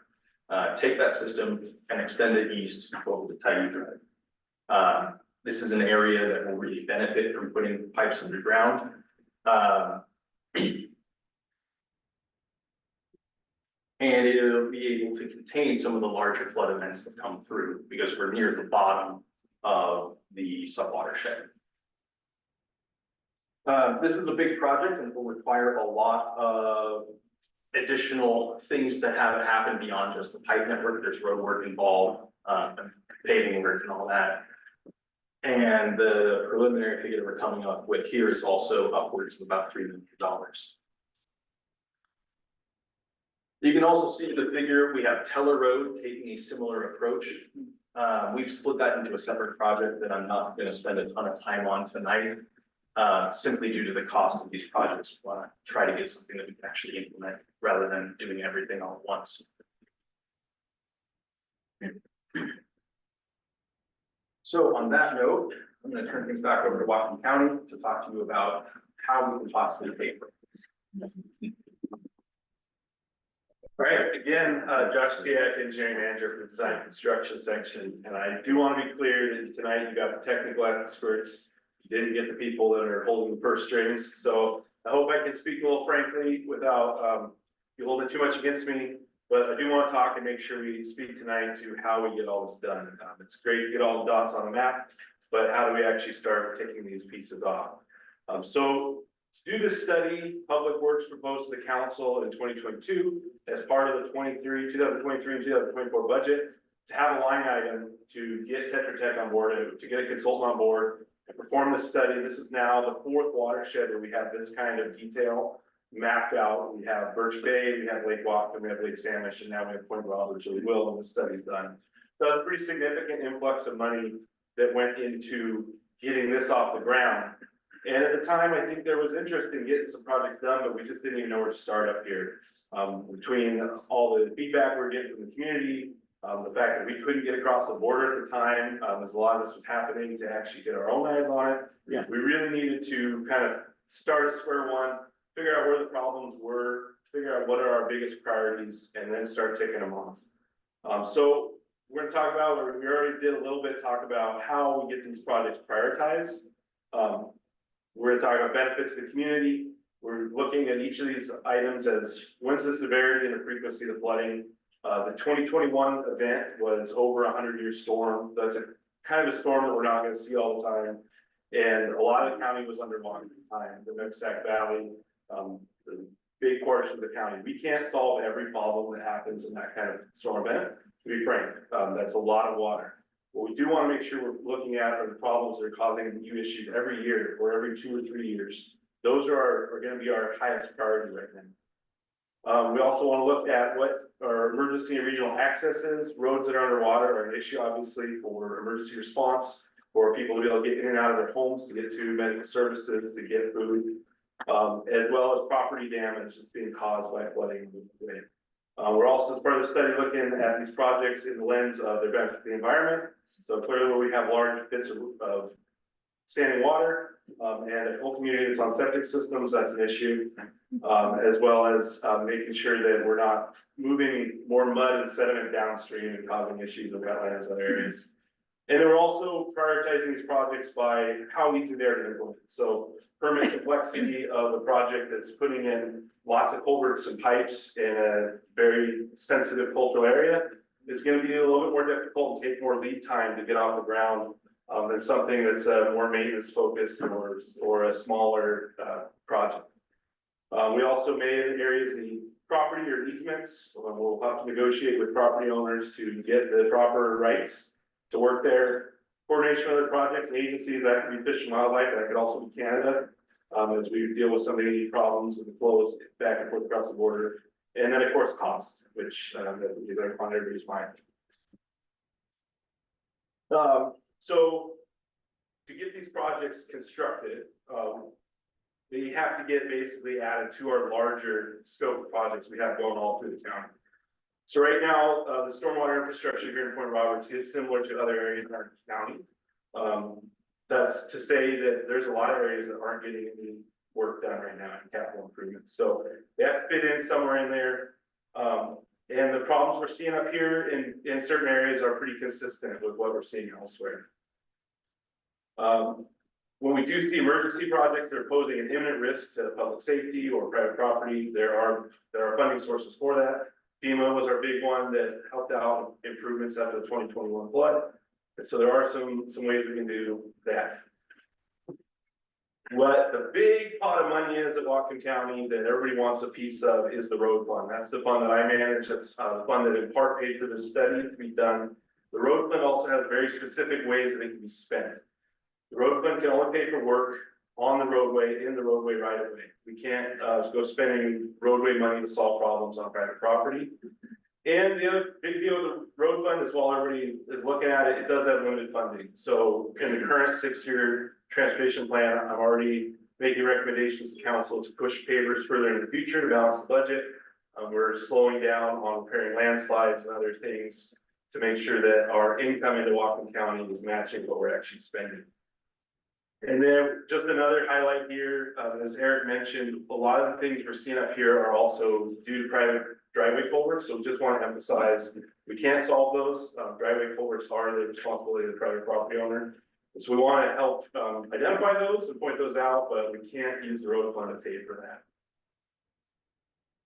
Take that system and extend it east over to Tyee Drive. This is an area that will really benefit from putting pipes underground. And it'll be able to contain some of the larger flood events that come through because we're near the bottom of the subwatershed. This is a big project and will require a lot of additional things to have it happen beyond just the pipe network. There's road work involved, paving work and all that. And the preliminary figure that we're coming up with here is also upwards of about $3 million. You can also see the figure, we have Teller Road taking a similar approach. We've split that into a separate project that I'm not going to spend a ton of time on tonight, simply due to the cost of these projects. We want to try to get something that we can actually implement rather than doing everything all at once. So on that note, I'm going to turn things back over to Whatcom County to talk to you about how we can possibly pay for this. All right, again, Josh Piak, engineering manager for the design construction section, and I do want to be clear that tonight you got the technical experts. You didn't get the people that are holding the purse strings, so I hope I can speak a little frankly without you holding too much against me. But I do want to talk and make sure we speak tonight to how we get all this done. It's great to get all the dots on the map, but how do we actually start taking these pieces off? So to do this study, Public Works proposed to the council in 2022 as part of the 2023 and 2024 budget to have a line item to get Tetra Tech on board and to get a consultant on board performed the study. This is now the fourth watershed where we have this kind of detail mapped out. We have Birch Bay, we have Lake Whatcom, we have Lake Samish, and now we have Point Roberts, or we will, when the study's done. So it's a pretty significant influx of money that went into getting this off the ground. And at the time, I think there was interest in getting some projects done, but we just didn't even know where to start up here. Between all the feedback we're getting from the community, the fact that we couldn't get across the border at the time, as a lot of this was happening to actually get our own eyes on it. Yeah. We really needed to kind of start at square one, figure out where the problems were, figure out what are our biggest priorities, and then start taking them off. So we're gonna talk about, or we already did a little bit, talk about how we get these projects prioritized. We're gonna talk about benefit to the community. We're looking at each of these items as when's the severity and the frequency of the flooding. The 2021 event was over a 100-year storm. That's a kind of a storm that we're not gonna see all the time. And a lot of the county was underwater at the time, the PRCAC Valley, the big portion of the county. We can't solve every problem that happens in that kind of storm event, to be frank. That's a lot of water. What we do want to make sure we're looking at are the problems that are causing new issues every year or every 2 or 3 years. Those are going to be our highest priority right now. We also want to look at what our emergency and regional access is. Roads that are underwater are an issue, obviously, for emergency response, for people to be able to get in and out of their homes, to get to medical services, to get food, as well as property damage that's being caused by flooding. We're also, as part of the study, looking at these projects in the lens of their benefit to the environment. So clearly where we have large bits of standing water, and a whole community that's on septic systems, that's an issue. As well as making sure that we're not moving more mud and sediment downstream and causing issues in wetlands and other areas. And then we're also prioritizing these projects by how easy they are to implement. So permit complexity of the project that's putting in lots of culverts and pipes in a very sensitive cultural area is going to be a little bit more difficult and take more lead time to get off the ground than something that's more maintenance focused or a smaller project. We also made areas need property or easements. We'll have to negotiate with property owners to get the proper rights to work there. Coordination with other projects and agencies, that could be Fish and Wildlife, that could also be Canada, as we deal with some of these problems and the flows back and forth across the border. And then, of course, cost, which is on everybody's mind. So to get these projects constructed, they have to get basically added to our larger scope of projects we have going all through the county. So right now, the stormwater infrastructure here in Point Roberts is similar to other areas in our county. That's to say that there's a lot of areas that aren't getting any work done right now in capital improvements. So they have to fit in somewhere in there. And the problems we're seeing up here in certain areas are pretty consistent with what we're seeing elsewhere. When we do see emergency projects that are posing an imminent risk to public safety or private property, there are funding sources for that. FEMA was our big one that helped out improvements after the 2021 flood. And so there are some ways we can do that. What the big pot of money is at Whatcom County that everybody wants a piece of is the road fund. That's the fund that I manage. That's the fund that in part paid for this study to be done. The road fund also has very specific ways that it can be spent. The road fund can only pay for work on the roadway, in the roadway right of way. We can't go spending roadway money to solve problems on private property. And the other big deal with the road fund is while everybody is looking at it, it does have limited funding. So in the current 6-year transportation plan, I'm already making recommendations to council to push pavers further in the future to balance the budget. We're slowing down on repairing landslides and other things to make sure that our income into Whatcom County is matching what we're actually spending. And then just another highlight here, as Eric mentioned, a lot of the things we're seeing up here are also due to private driveway culverts. So we just want to emphasize, we can't solve those. Driveway culverts are the responsibility of the private property owner. And so we want to help identify those and point those out, but we can't use the road fund to pay for that.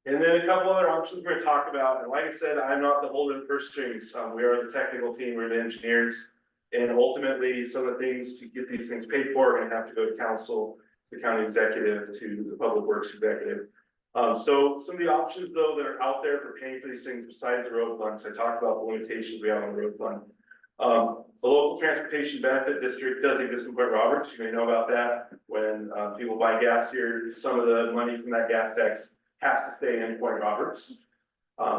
And then a couple other options we're going to talk about. And like I said, I'm not the holder of the purse strings. We are the technical team, we're the engineers. And ultimately, some of the things to get these things paid for are going to have to go to council, the county executive, to the public works executive. So some of the options though that are out there for paying for these things besides the road funds, I talked about the limitations we have on the road fund. The local transportation benefit district does exist in Point Roberts. You may know about that. When people buy gas here, some of the money from that gas tax has to stay in Point Roberts.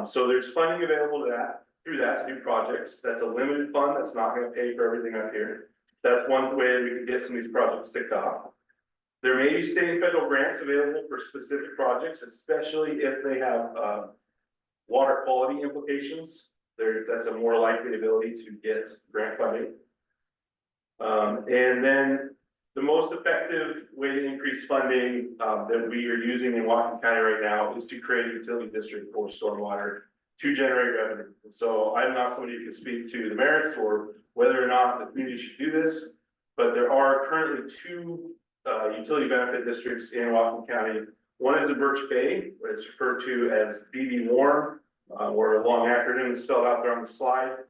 So there's funding available to that, through that to do projects. That's a limited fund. That's not gonna pay for everything up here. That's one way that we can get some of these projects ticked off. There may be state and federal grants available for specific projects, especially if they have water quality implications. That's a more likely ability to get grant funding. And then the most effective way to increase funding that we are using in Washington County right now is to create a utility district for stormwater to generate revenue. So I'm not somebody who can speak to the merits or whether or not the community should do this, but there are currently two utility benefit districts in Washington County. One is in Birch Bay, where it's referred to as BB Warm, or a long acronym is spelled out there on the slide.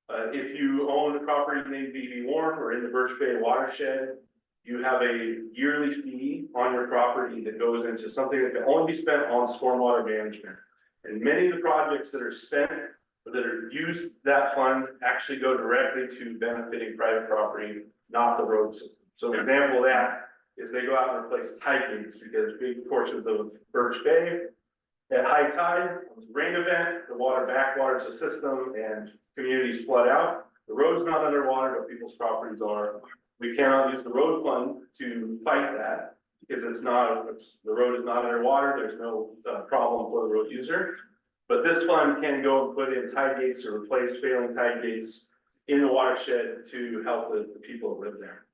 If you own a property named BB Warm or in the Birch Bay watershed, you have a yearly fee on your property that goes into something that can only be spent on stormwater management. And many of the projects that are spent or that are used that fund actually go directly to benefiting private property, not the road system. So an example of that is they go out and replace tide gates because big portions of Birch Bay at high tide, rain event, the water backwaters the system and communities flood out. The road's not underwater, but people's properties are. We cannot use the road fund to fight that because the road is not underwater. There's no problem for the road user. But this fund can go and put in tide gates or replace failing tide gates in the watershed to help the people that live there.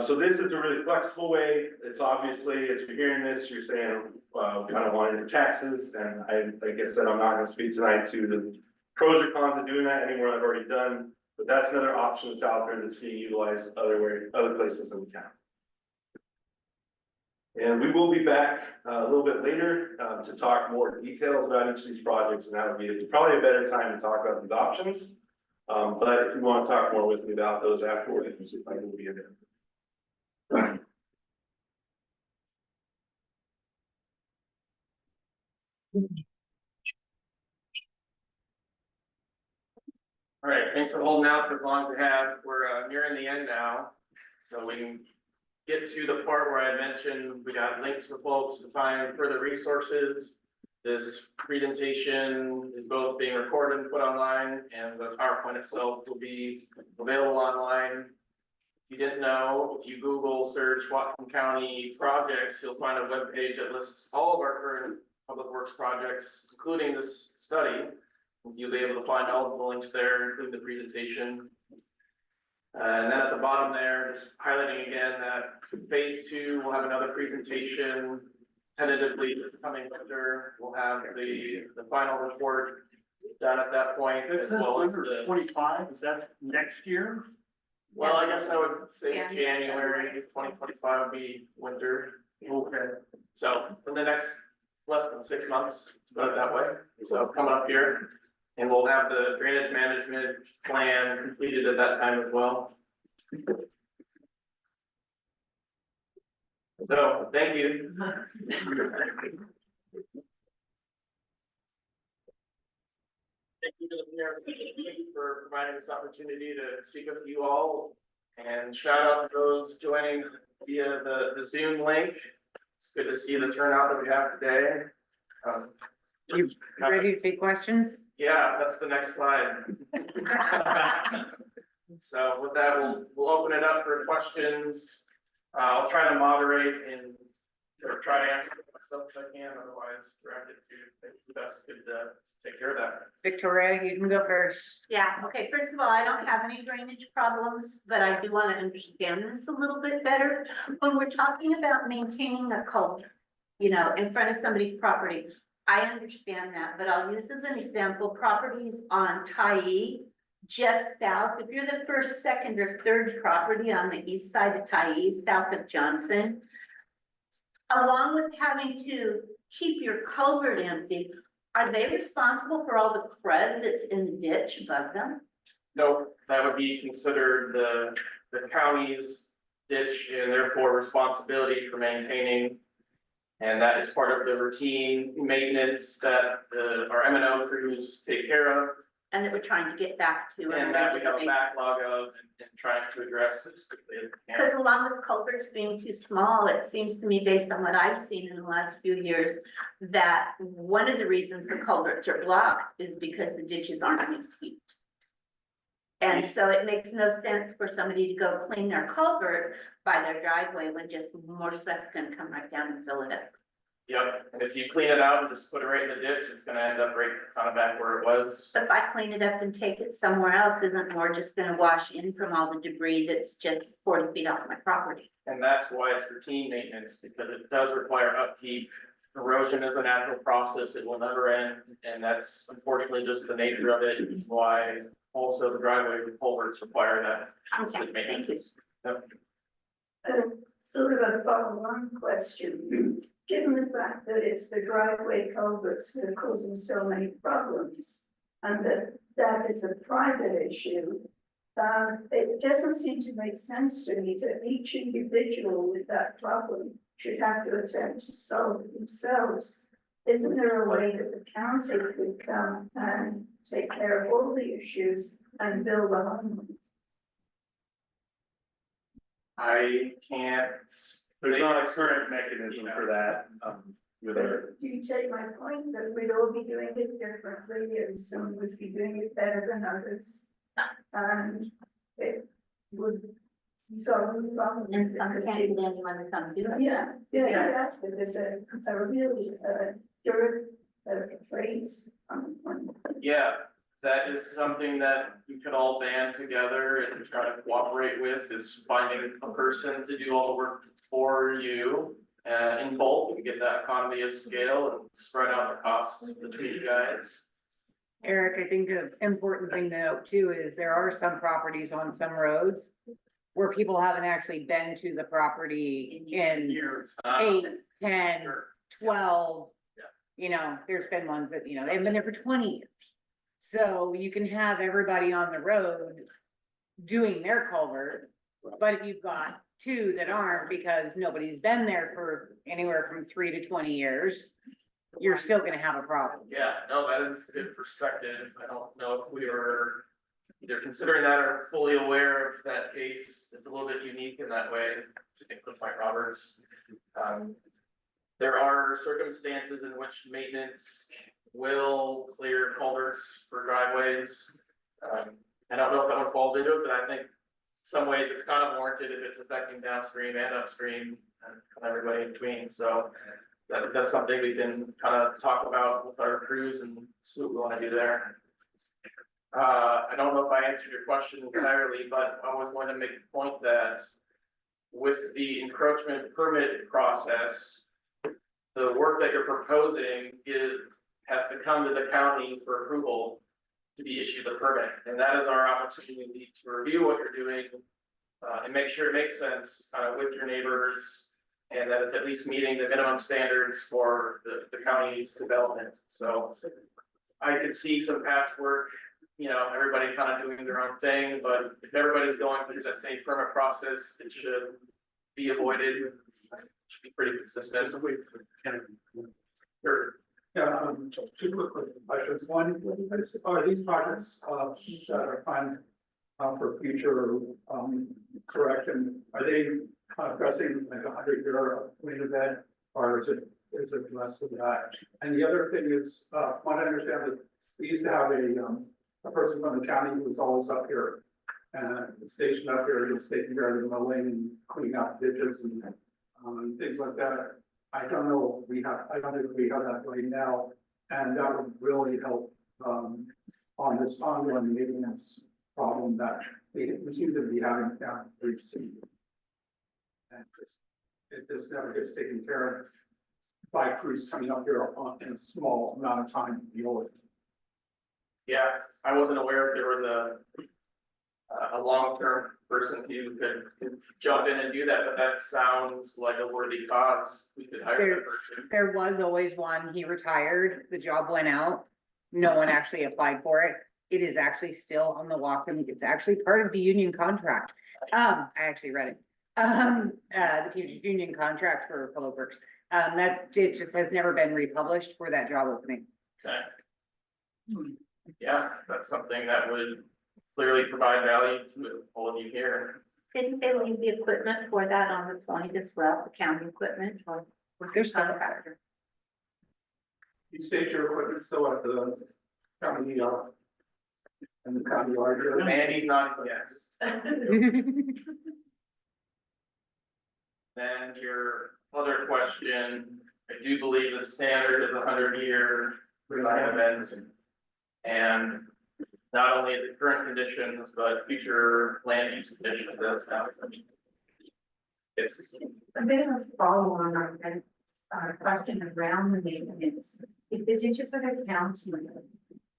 So this is a really flexible way. It's obviously, as you're hearing this, you're saying, I don't want any taxes. And like I said, I'm not going to speak tonight to the pros or cons of doing that anymore. I've already done, but that's another option that's out there that's being utilized other places in the county. And we will be back a little bit later to talk more details about each of these projects, and that would be probably a better time to talk about these options. But if you want to talk more with me about those afterwards, I will be available. All right, thanks for holding out for as long as you have. We're nearing the end now. So we can get to the part where I mentioned we got links for folks to find further resources. This presentation is both being recorded and put online, and the PowerPoint itself will be available online. If you didn't know, if you Google search Whatcom County projects, you'll find a web page that lists all of our current public works projects, including this study. You'll be able to find all of the links there, including the presentation. And then at the bottom there, just highlighting again that phase 2 will have another presentation. Tentatively this coming winter, we'll have the final report done at that point. It as says well as winter the, 25, is that next year? well, I guess I would say Yeah. January 2025 would be winter. Okay. So in the next less than 6 months, put it that way. So coming up here. And we'll have the drainage management plan completed at that time as well. So, thank you. Thank you to the PRCAC for providing this opportunity to speak with you all. And shout out to those joining via the Zoom link. It's good to see the turnout that we have today. You ready to take questions? Yeah, that's the next slide. So with that, we'll open it up for questions. I'll try to moderate and or try to answer myself if I can, otherwise direct it to the best could take care of that. Victoria, you can go first. Yeah, okay, first of all, I don't have any drainage problems, but I do want to understand this a little bit better. When we're talking about maintaining a culvert, you know, in front of somebody's property, I understand that, but I'll use as an example, properties on Tyee, just south, if you're the first, second, or third property on the east side of Tyee, south of Johnson, along with having to keep your culvert empty, are they responsible for all the crud that's in the ditch above them? Nope, that would be considered the county's ditch and therefore responsibility for maintaining. And that is part of the routine maintenance that our M&O crews take care of. and that we're trying to get back to. And that we have a backlog of and trying to address as quickly as we can. Because along with culverts being too small, it seems to me, based on what I've seen in the last few years, that one of the reasons the culverts are blocked is because the ditches aren't used deep. And so it makes no sense for somebody to go clean their culvert by their driveway when just more stuff's gonna come right down and fill it up. Yep, and if you clean it out and just put it right in the ditch, it's gonna end up right kind of back where it was. If I clean it up and take it somewhere else, isn't more just gonna wash in from all the debris that's just 40 feet off my property? And that's why it's routine maintenance, because it does require upkeep. Erosion is a natural process, it will never end, and that's unfortunately just the nature of it, why also the driveway culverts require that constant maintenance. Yep. Sort of a follow-on question. Given the fact that it's the driveway culverts that are causing so many problems, and that is a private issue, it doesn't seem to make sense to me that each individual with that problem should have to attempt to solve it themselves. Isn't there a way that the county could come and take care of all the issues and build a home? I can't. There's not a current mechanism for that, with our, Do you take my point that we'd all be doing it differently and some would be doing it better than others? And it would solve the problem. And some can't get anyone to come do it. Yeah, exactly. There's a real, phrase on. Yeah, that is something that we could all band together and try to cooperate with, is finding a person to do all the work for you. In bulk, and get that economy of scale and spread out the costs between you guys. Eric, I think the important thing to note too is there are some properties on some roads where people haven't actually been to the property in Years. 8, 10, Sure. 12. Yeah. You know, there's been ones that, you know, they've been there for 20 years. So you can have everybody on the road doing their culvert, but if you've got 2 that aren't because nobody's been there for anywhere from 3 to 20 years, you're still gonna have a problem. Yeah, no, that is a good perspective. I don't know if we were either considering that or fully aware of that case. It's a little bit unique in that way, I think with Mike Roberts. There are circumstances in which maintenance will clear culverts for driveways. I don't know if that one falls into it, but I think in some ways it's kind of warranted if it's affecting downstream and upstream and everybody in between, so. That's something we can kind of talk about with our crews and see what we want to do there. I don't know if I answered your question entirely, but I was going to make the point that with the encroachment permit process, the work that you're proposing has to come to the county for approval to be issued a permit, and that is our opportunity to review what you're doing and make sure it makes sense with your neighbors. And that it's at least meeting the minimum standards for the county's development. So I could see some patchwork, you know, everybody kind of doing their own thing, but if everybody's going through that same permit process, it should be avoided. It should be pretty consistent. Sure. Yeah, 2 quick questions. One, are these projects that are planned for future correction, are they addressing like 100-year wind event, or is it less than that? And the other thing is, want to understand that we used to have a person from the county who was always up here and stationed up here, just taking care of the mowing and cleaning out ditches and things like that. I don't know if I don't think we have that right now, and that would really help on this ongoing maintenance problem that we seem to be having down in city. And it just never gets taken care of by crews coming up here in a small amount of time to deal with. Yeah, I wasn't aware if there was a long-term person who could jump in and do that, but that sounds like a worthy cause. We could hire that person. There was always one, he retired, the job went out, no one actually applied for it. It is actually still on the walk, and it's actually part of the union contract. I actually read it. The teacher's union contract for public works. That it just has never been republished for that job opening. Okay. Yeah, that's something that would clearly provide value to all of you here. Didn't they leave the equipment for that on the site as well, the county equipment, or was there contractor? You state your equipment still at the county, and the county larger. Mandy's not, yes. Then your other question, I do believe the standard is 100-year design events. And not only is it current conditions, but future land use conditions as well. It's, A bit of a follow on question around the maintenance. If the ditches are the county,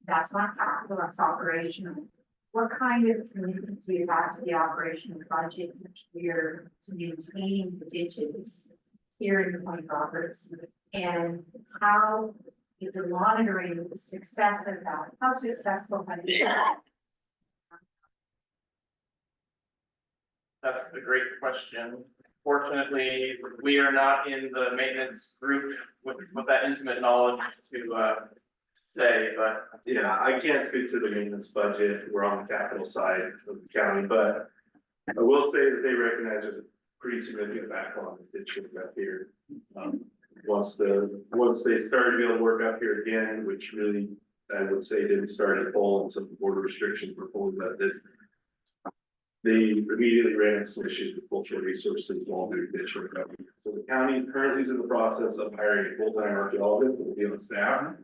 that's not capital, that's operational. What kind of commitment do you have to the operational budget each year to maintain the ditches here in the Point Roberts? And how, if you're monitoring the success of that, how successful have you been? that's a great question. Fortunately, we are not in the maintenance group with that intimate knowledge to say, but Yeah, I can't speak to the maintenance budget. We're on the capital side of the county, but I will say that they recognize there's a pretty significant backlog that should up here. Once they started to be able to work up here again, which really, I would say didn't start at fall until the border restrictions were fully lifted. They immediately ran into some issues with cultural resources while doing ditch recovery. So the county currently is in the process of hiring a full-time archaeologist that will be on staff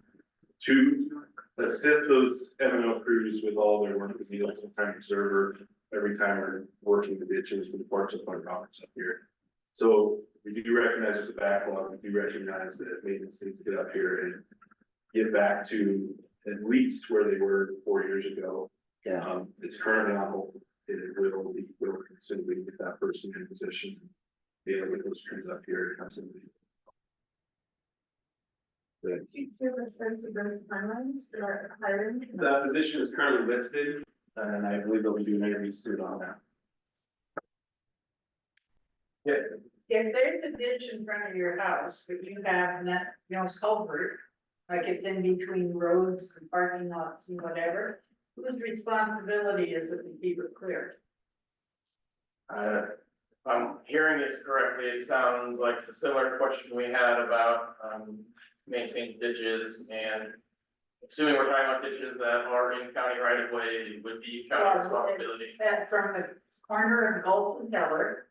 to assist those M&O crews with all their work as a full-time observer every time we're working the ditches and the parts of Point Roberts up here. So we do recognize there's a backlog. We do recognize that maintenance needs to get up here and get back to at least where they were 4 years ago. Yeah. It's currently on hold. It will soon we get that person in position. Be able to get those trees up here and have somebody. Do you have a sense of those timelines for hiring? The position is currently listed, and I believe they'll be doing interviews soon on that. Yes. If there's a ditch in front of your house, but you have that, culvert, like it's in between roads and parking lots and whatever, whose responsibility is it to keep it clear? if I'm hearing this correctly, it sounds like the similar question we had about maintained ditches, and assuming we're talking about ditches that are in county right of way, would be county responsibility. That from the corner of Gulf and Keller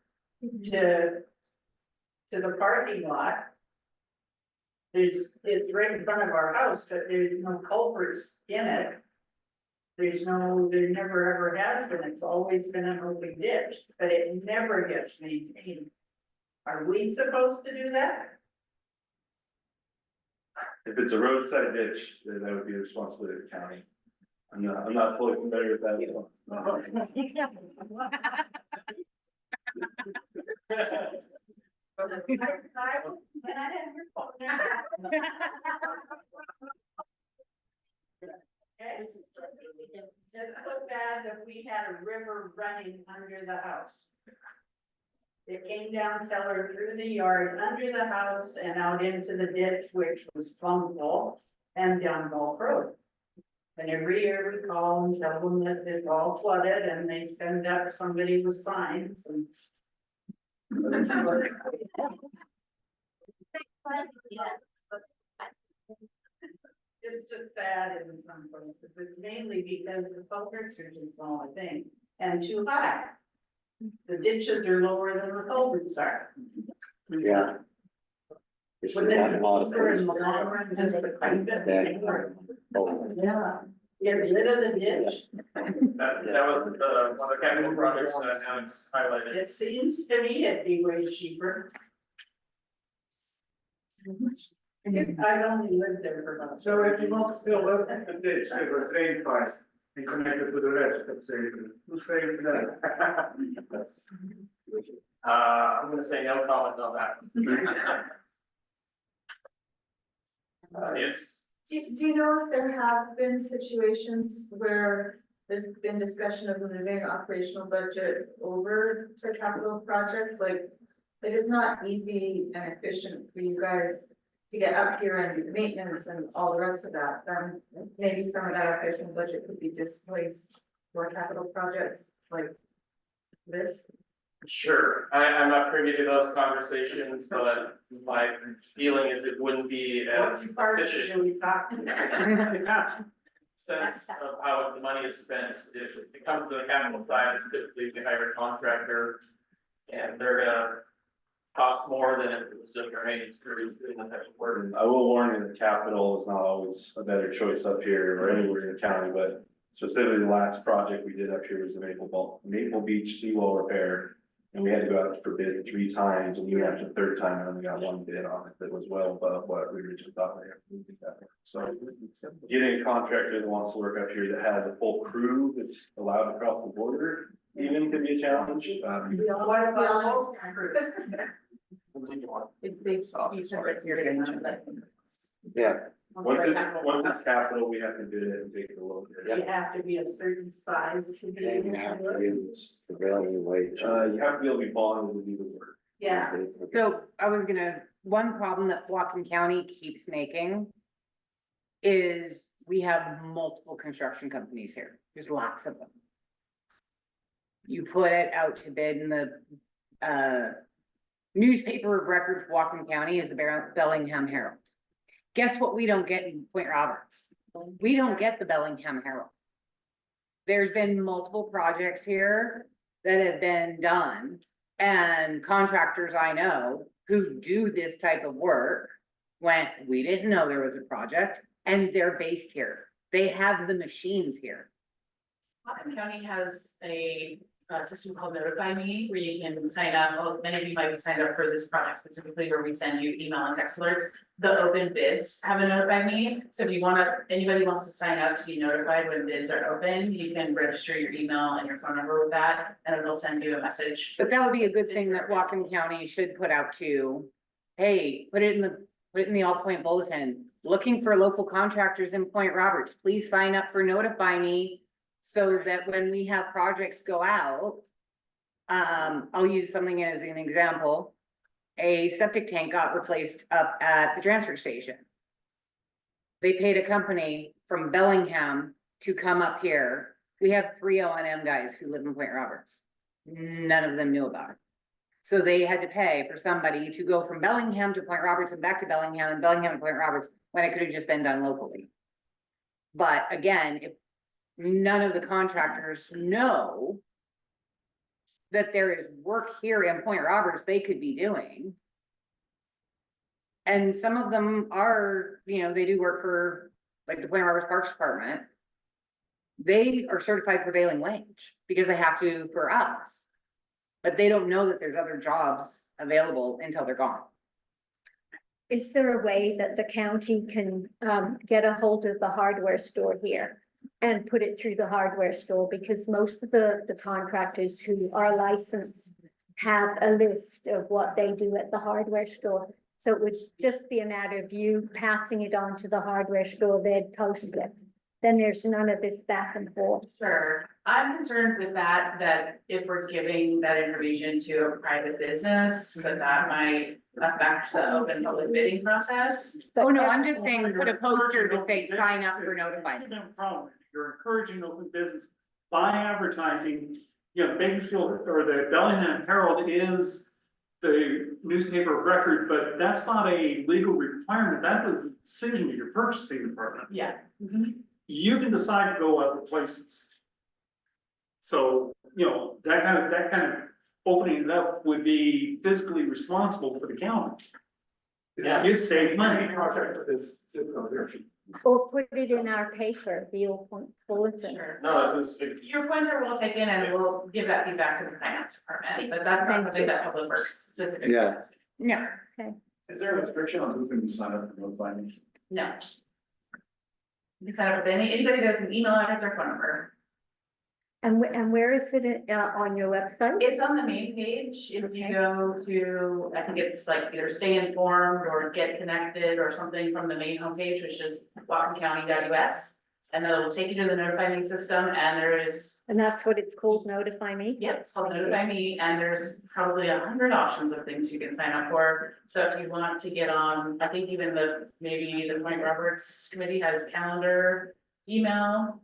to the parking lot. It's right in front of our house, but there's no culverts in it. There never ever has been, it's always been an open ditch, but it never gets maintained. Are we supposed to do that? If it's a roadside ditch, then that would be the responsibility of the county. I'm not fully familiar with that. Can I have your phone now? Okay. It's so bad that we had a river running under the house. It came down Keller through the yard, under the house and out into the ditch, which was plumb full, and down Gulf Road. And every year we call and tell them that it's all flooded and they send up somebody with signs and. It's just sad in some places. It's mainly because the culverts are too small, I think, and too high. The ditches are lower than the culverts are. Yeah. You see Wouldn't that it a be lot of cheaper in places. the long run just to clean it? Oh, Yeah, get rid of the ditch. That was one of the capital projects that Alex highlighted. It seems to me it'd be way cheaper. I've only lived there for about. So if you want to fill up the ditch, they were drain pipe and connect it to the rest, let's say, who's paying for that? I'm gonna say no comment on that. Yes. Do you know if there have been situations where there's been discussion of moving operational budget over to capital projects? Like it's not easy and efficient for you guys to get up here and do the maintenance and all the rest of that, then maybe some of that operational budget could be displaced for capital projects like this. Sure, I'm not privy to those conversations, but my feeling is it wouldn't be as efficient sense of how the money is spent. If it comes to the capital side, it's typically we hire a contractor, and they're gonna cost more than if it was just our maintenance crew doing that type of work. I will warn you, the capital is not always a better choice up here or anywhere in the county, but specifically the last project we did up here was the Maple Beach seawall repair. And we had to go out for bid 3 times, and even after the 3rd time, I only got 1 bid on it that was well above what we originally thought we had to do that. So getting a contractor that wants to work up here that has a full crew that's allowed to cross the border even can be a challenge. What about Yeah, Once it's capital, we have to bid it and take a look at it. You have to be a certain size to be. and you have to use the prevailing wage. You have to be able to be bonded to do the work. Yeah. So I was one problem that Whatcom County keeps making is we have multiple construction companies here. There's lots of them. You put it out to bid in the newspaper of record for Whatcom County is the Bellingham Herald. Guess what we don't get in Point Roberts? We don't get the Bellingham Herald. There's been multiple projects here that have been done, and contractors I know who do this type of work went, we didn't know there was a project, and they're based here. They have the machines here. Whatcom County has a system called Notify Me, where you can sign up. Well, many of you might be signed up for this product specifically, where we send you email and text alerts. The open bids have a Notify Me. So if you anybody wants to sign up to be notified when bids are open, you can register your email and your phone number with that, and it'll send you a message. But that would be a good thing that Whatcom County should put out too. Hey, put it in the All Point Bulletin, looking for local contractors in Point Roberts, please sign up for Notify Me. So that when we have projects go out, I'll use something as an example. A septic tank got replaced up at the transfer station. They paid a company from Bellingham to come up here. We have 3 O&M guys who live in Point Roberts. None of them knew about it. So they had to pay for somebody to go from Bellingham to Point Roberts and back to Bellingham and Bellingham to Point Roberts, when it could have just been done locally. But again, if none of the contractors know that there is work here in Point Roberts they could be doing. And some of them are, they do work for like the Point Roberts Parks Department. They are certified prevailing wage because they have to for us. But they don't know that there's other jobs available until they're gone. Is there a way that the county can get a hold of the hardware store here and put it through the hardware store? Because most of the contractors who are licensed have a list of what they do at the hardware store. So it would just be a matter of you passing it on to the hardware store, they'd post it. Then there's none of this back and forth. Sure, I'm concerned with that if we're giving that information to a private business, that might affect the open public bidding process. Oh, no, I'm just saying, put a poster to say, sign up for Notify. You're encouraging open business by advertising, Bakersfield or the Bellingham Herald is the newspaper of record, but that's not a legal requirement. That was a decision of your purchasing department. Yeah. You can decide to go other places. So, that kind of opening it up would be fiscally responsible for the county. Yeah. You'd save money. Or put it in our paper, the Old Point Bulletin. Sure. No, this is. Your points are well taken, and we'll give that feedback to the finance department, but that's not something that Public Works specifically. Yeah. does. No, Is there a restriction on who can sign up for Notify Me? No. You can sign up with anybody that has an email address or phone number. And where is it on your website? It's on the main page. If you go to, I think it's like either stay informed or get connected or something from the main homepage, which is whatcomcounty.us. And then it'll take you to the notify me system, and there is, And that's what it's called, notify me? yeah, it's called notify me, and there's probably 100 options of things you can sign up for. So if you want to get on, I think even maybe the Point Roberts Committee has calendar, email,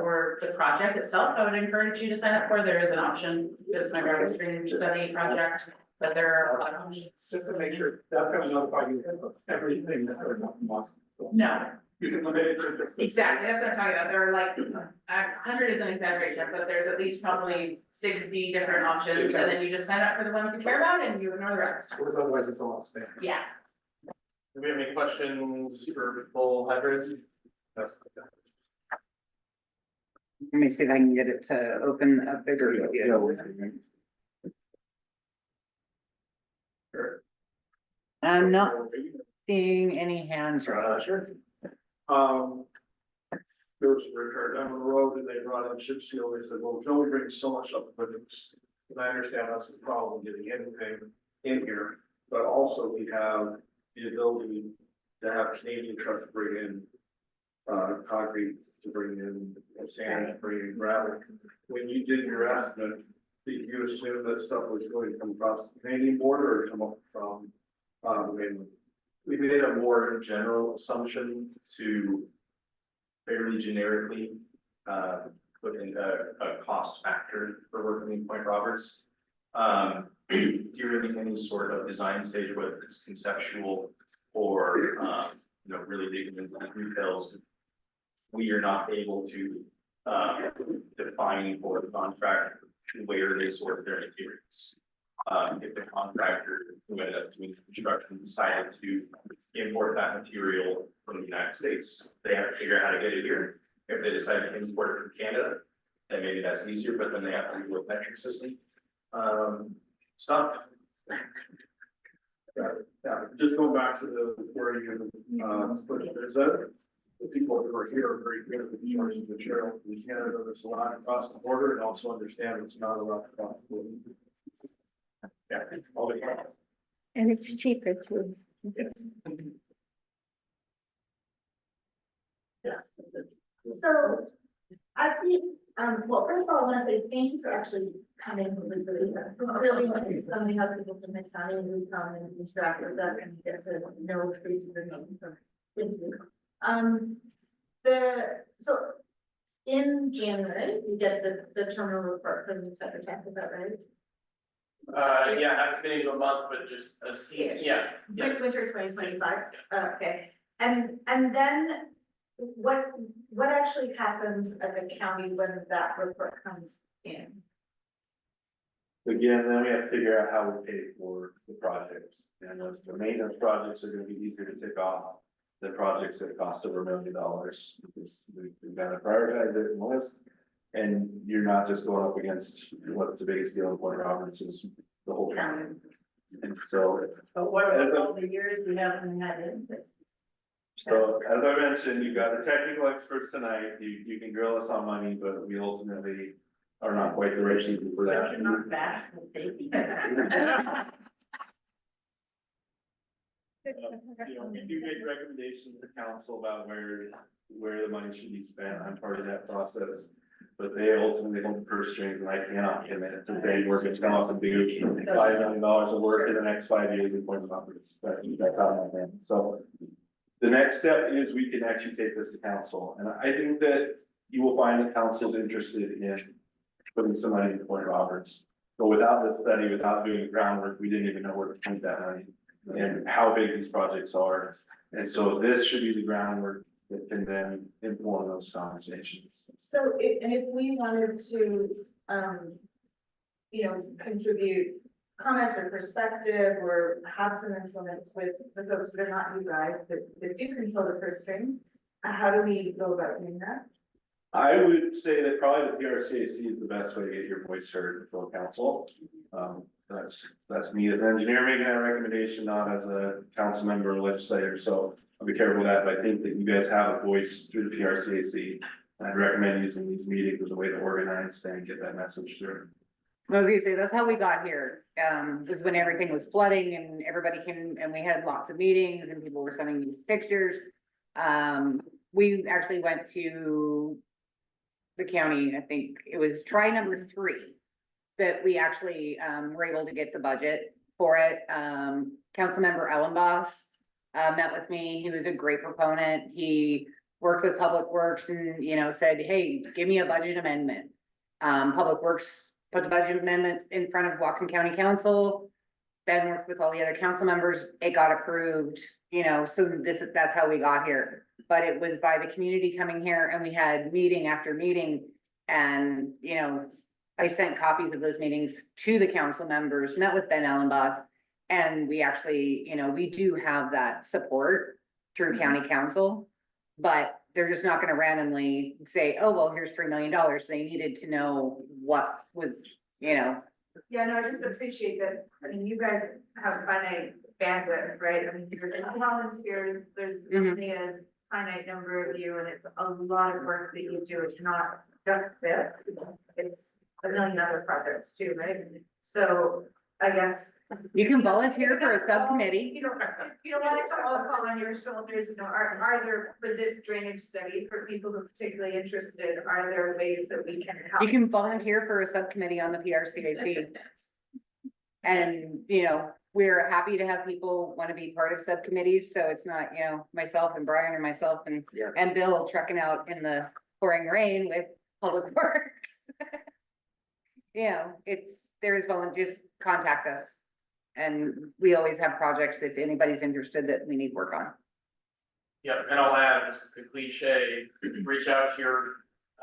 or the project itself, I would encourage you to sign up for. There is an option, the Point Roberts Drainage Study Project, but there are a lot of needs. Just to make sure, that's gonna notify you of everything that we're talking about. No, You can limit it to this. exactly, that's what I'm talking about. There are like, 100 is an exaggeration, but there's at least probably 60 different options, and then you just sign up for the ones you care about and you ignore the rest. Because otherwise it's a lot of spam. Yeah. Do we have any questions for full hybrids? That's- Let me see if I can get it to open a bigger video. I'm not seeing any hands raised. Sure. There was a repair down the road and they brought in chip seal. They said, well, we can only bring so much up, but it's, and I understand that's the problem, getting anything in here. But also we have the ability to have Canadian trucks bring in concrete, to bring in sand, to bring in gravel. When you did your estimate, did you assume that stuff was going to come across the Canadian border or come up from the mainland? We made a more general assumption to fairly generically, put in a cost factor for working in Point Roberts. During any sort of design stage, whether it's conceptual or, really digging into the details, we are not able to, define for the contractor where they sort their materials. If the contractor who ended up doing the construction decided to import that material from the United States, they have to figure out how to get it here. If they decide to import it from Canada, then maybe that's easier, but then they have to do a metric system. Stuff. Yeah, just going back to the wording of, is that the people who are here are very good at the charging material in Canada that's allowed across the border and also understand it's not allowed across the border. Yeah, all the time. And it's cheaper too. So I think, well, first of all, I want to say thank you for actually coming and visiting us. It's really nice coming up people from the county who come and interact with us and get to know trees of the name. So thank you. So in January, we get the terminal report from the PRCAC, is that right? Yeah, at the beginning of the month, but just a scene, yeah. Winter 2025, okay. And then what actually happens at the county when that report comes in? Again, then we have to figure out how we pay for the projects, and the maintenance projects are gonna be easier to tick off. The projects that cost over $1 million, because we've got to prioritize it and list. And you're not just going up against what's the biggest deal in Point Roberts, is the whole county. And so, But what are all the years we haven't had in this? so as I mentioned, you've got the technical experts tonight, you can grill us on money, but we ultimately are not quite the right people for But that. you're not back. Baby. We do make recommendations to council about where the money should be spent. I'm part of that process. But they ultimately hold the purse strings, and I cannot commit to saying we're gonna come up and do $5 million of work in the next 5 years in Point Roberts. That's out of my hand. So the next step is we can actually take this to council, and I think that you will find that council's interested in putting some money into Point Roberts. But without the study, without doing the groundwork, we didn't even know where to point that money and how big these projects are. And so this should be the groundwork that can then inform those conversations. So if we wanted to, contribute comments or perspective or have some influence with the folks that are not you guys, that do control the purse strings, how do we go about doing that? I would say that probably the PRCAC is the best way to get your voice heard for council. That's me as an engineer making that recommendation, not as a council member or legislator, so I'll be careful with that, but I think that you guys have a voice through the PRCAC. And I'd recommend using these meetings as a way to organize and get that message through. I was gonna say, that's how we got here, was when everything was flooding and everybody came, and we had lots of meetings and people were sending me pictures. we actually went to the county, I think it was try number 3, that we actually, were able to get the budget for it. Councilmember Ellenboss, met with me. He was a great proponent. He worked with Public Works and, you know, said, hey, give me a budget amendment. Public Works put the budget amendment in front of Whatcom County Council, then worked with all the other council members. It got approved, you know, so that's how we got here. But it was by the community coming here, and we had meeting after meeting. And, you know, I sent copies of those meetings to the council members, met with Ben Ellenboss. And we actually, you know, we do have that support through county council. But they're just not gonna randomly say, oh, well, here's $3 million. They needed to know what was, you know. Yeah, no, I just appreciate that, I mean, you guys have finite bandwidth, right? I mean, you're volunteers, there's only a finite number of you, and it's a lot of work that you do. It's not just this, it's a million other projects too, right? So I guess. You can volunteer for a subcommittee. You don't want it to all fall on your shoulders, you know, are there, for this drainage study, for people who are particularly interested, are there ways that we can help? You can volunteer for a subcommittee on the PRCAC. And, you know, we're happy to have people want to be part of subcommittees, so it's not, you know, myself and Brian or myself and, Yeah. and Bill trucking out in the pouring rain with Public Works. You know, there's just contact us. And we always have projects if anybody's interested that we need work on. Yep, and I'll add, just the cliche, reach out to your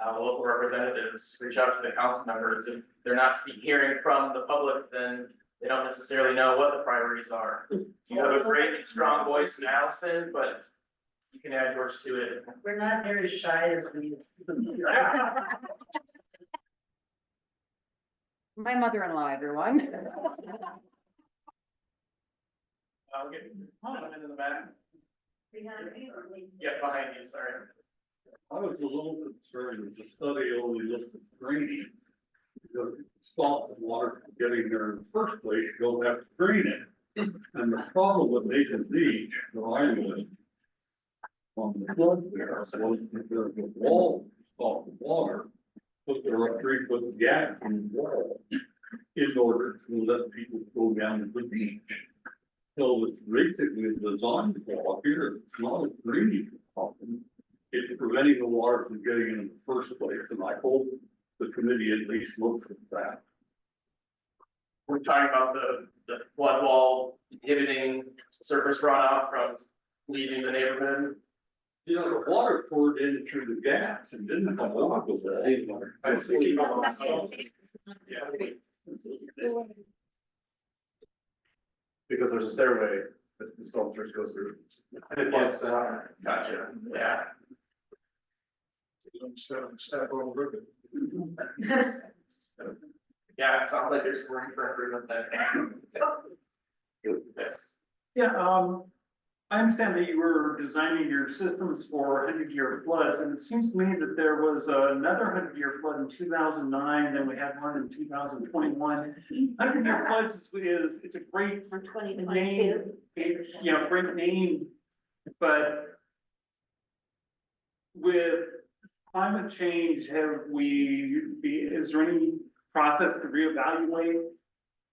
local representatives, reach out to the council members. If they're not hearing from the public, then they don't necessarily know what the priorities are. You have a great and strong voice in Allison, but you can add yours to it. We're not near as shy as we. My mother-in-law, everyone. I'll get, in the back. Behind me or me? Yeah, behind you, sorry. I was a little concerned that the study only looked at drainage. Because it stopped the water from getting there in the first place, you don't have to drain it. And the problem with Nathan Beach, where I live, on the flood there, was that there's a wall to stop the water, but there are 3-foot gap in the wall in order to let people go down to the beach. So it's basically a design flaw here. It's not a drainage problem. It's preventing the water from getting in the first place, and I hope the committee at least looks at that. We're talking about the flood wall inhibiting surface runoff from leaving the neighborhood. You know, the water poured in through the gaps and didn't come over the wall. That's the key one. Because there's a stairway that the storm surge goes through. Yes, gotcha, yeah. Step over it. Yeah, it sounds like there's room for improvement there. Yes. Yeah, I understand that you were designing your systems for 100-year floods, and it seems to me that there was another 100-year flood in 2009, then we had one in 2021. 100-year floods is, it's a great For twenty name, twenty-two. you know, great name, but with climate change, is there any process to reevaluate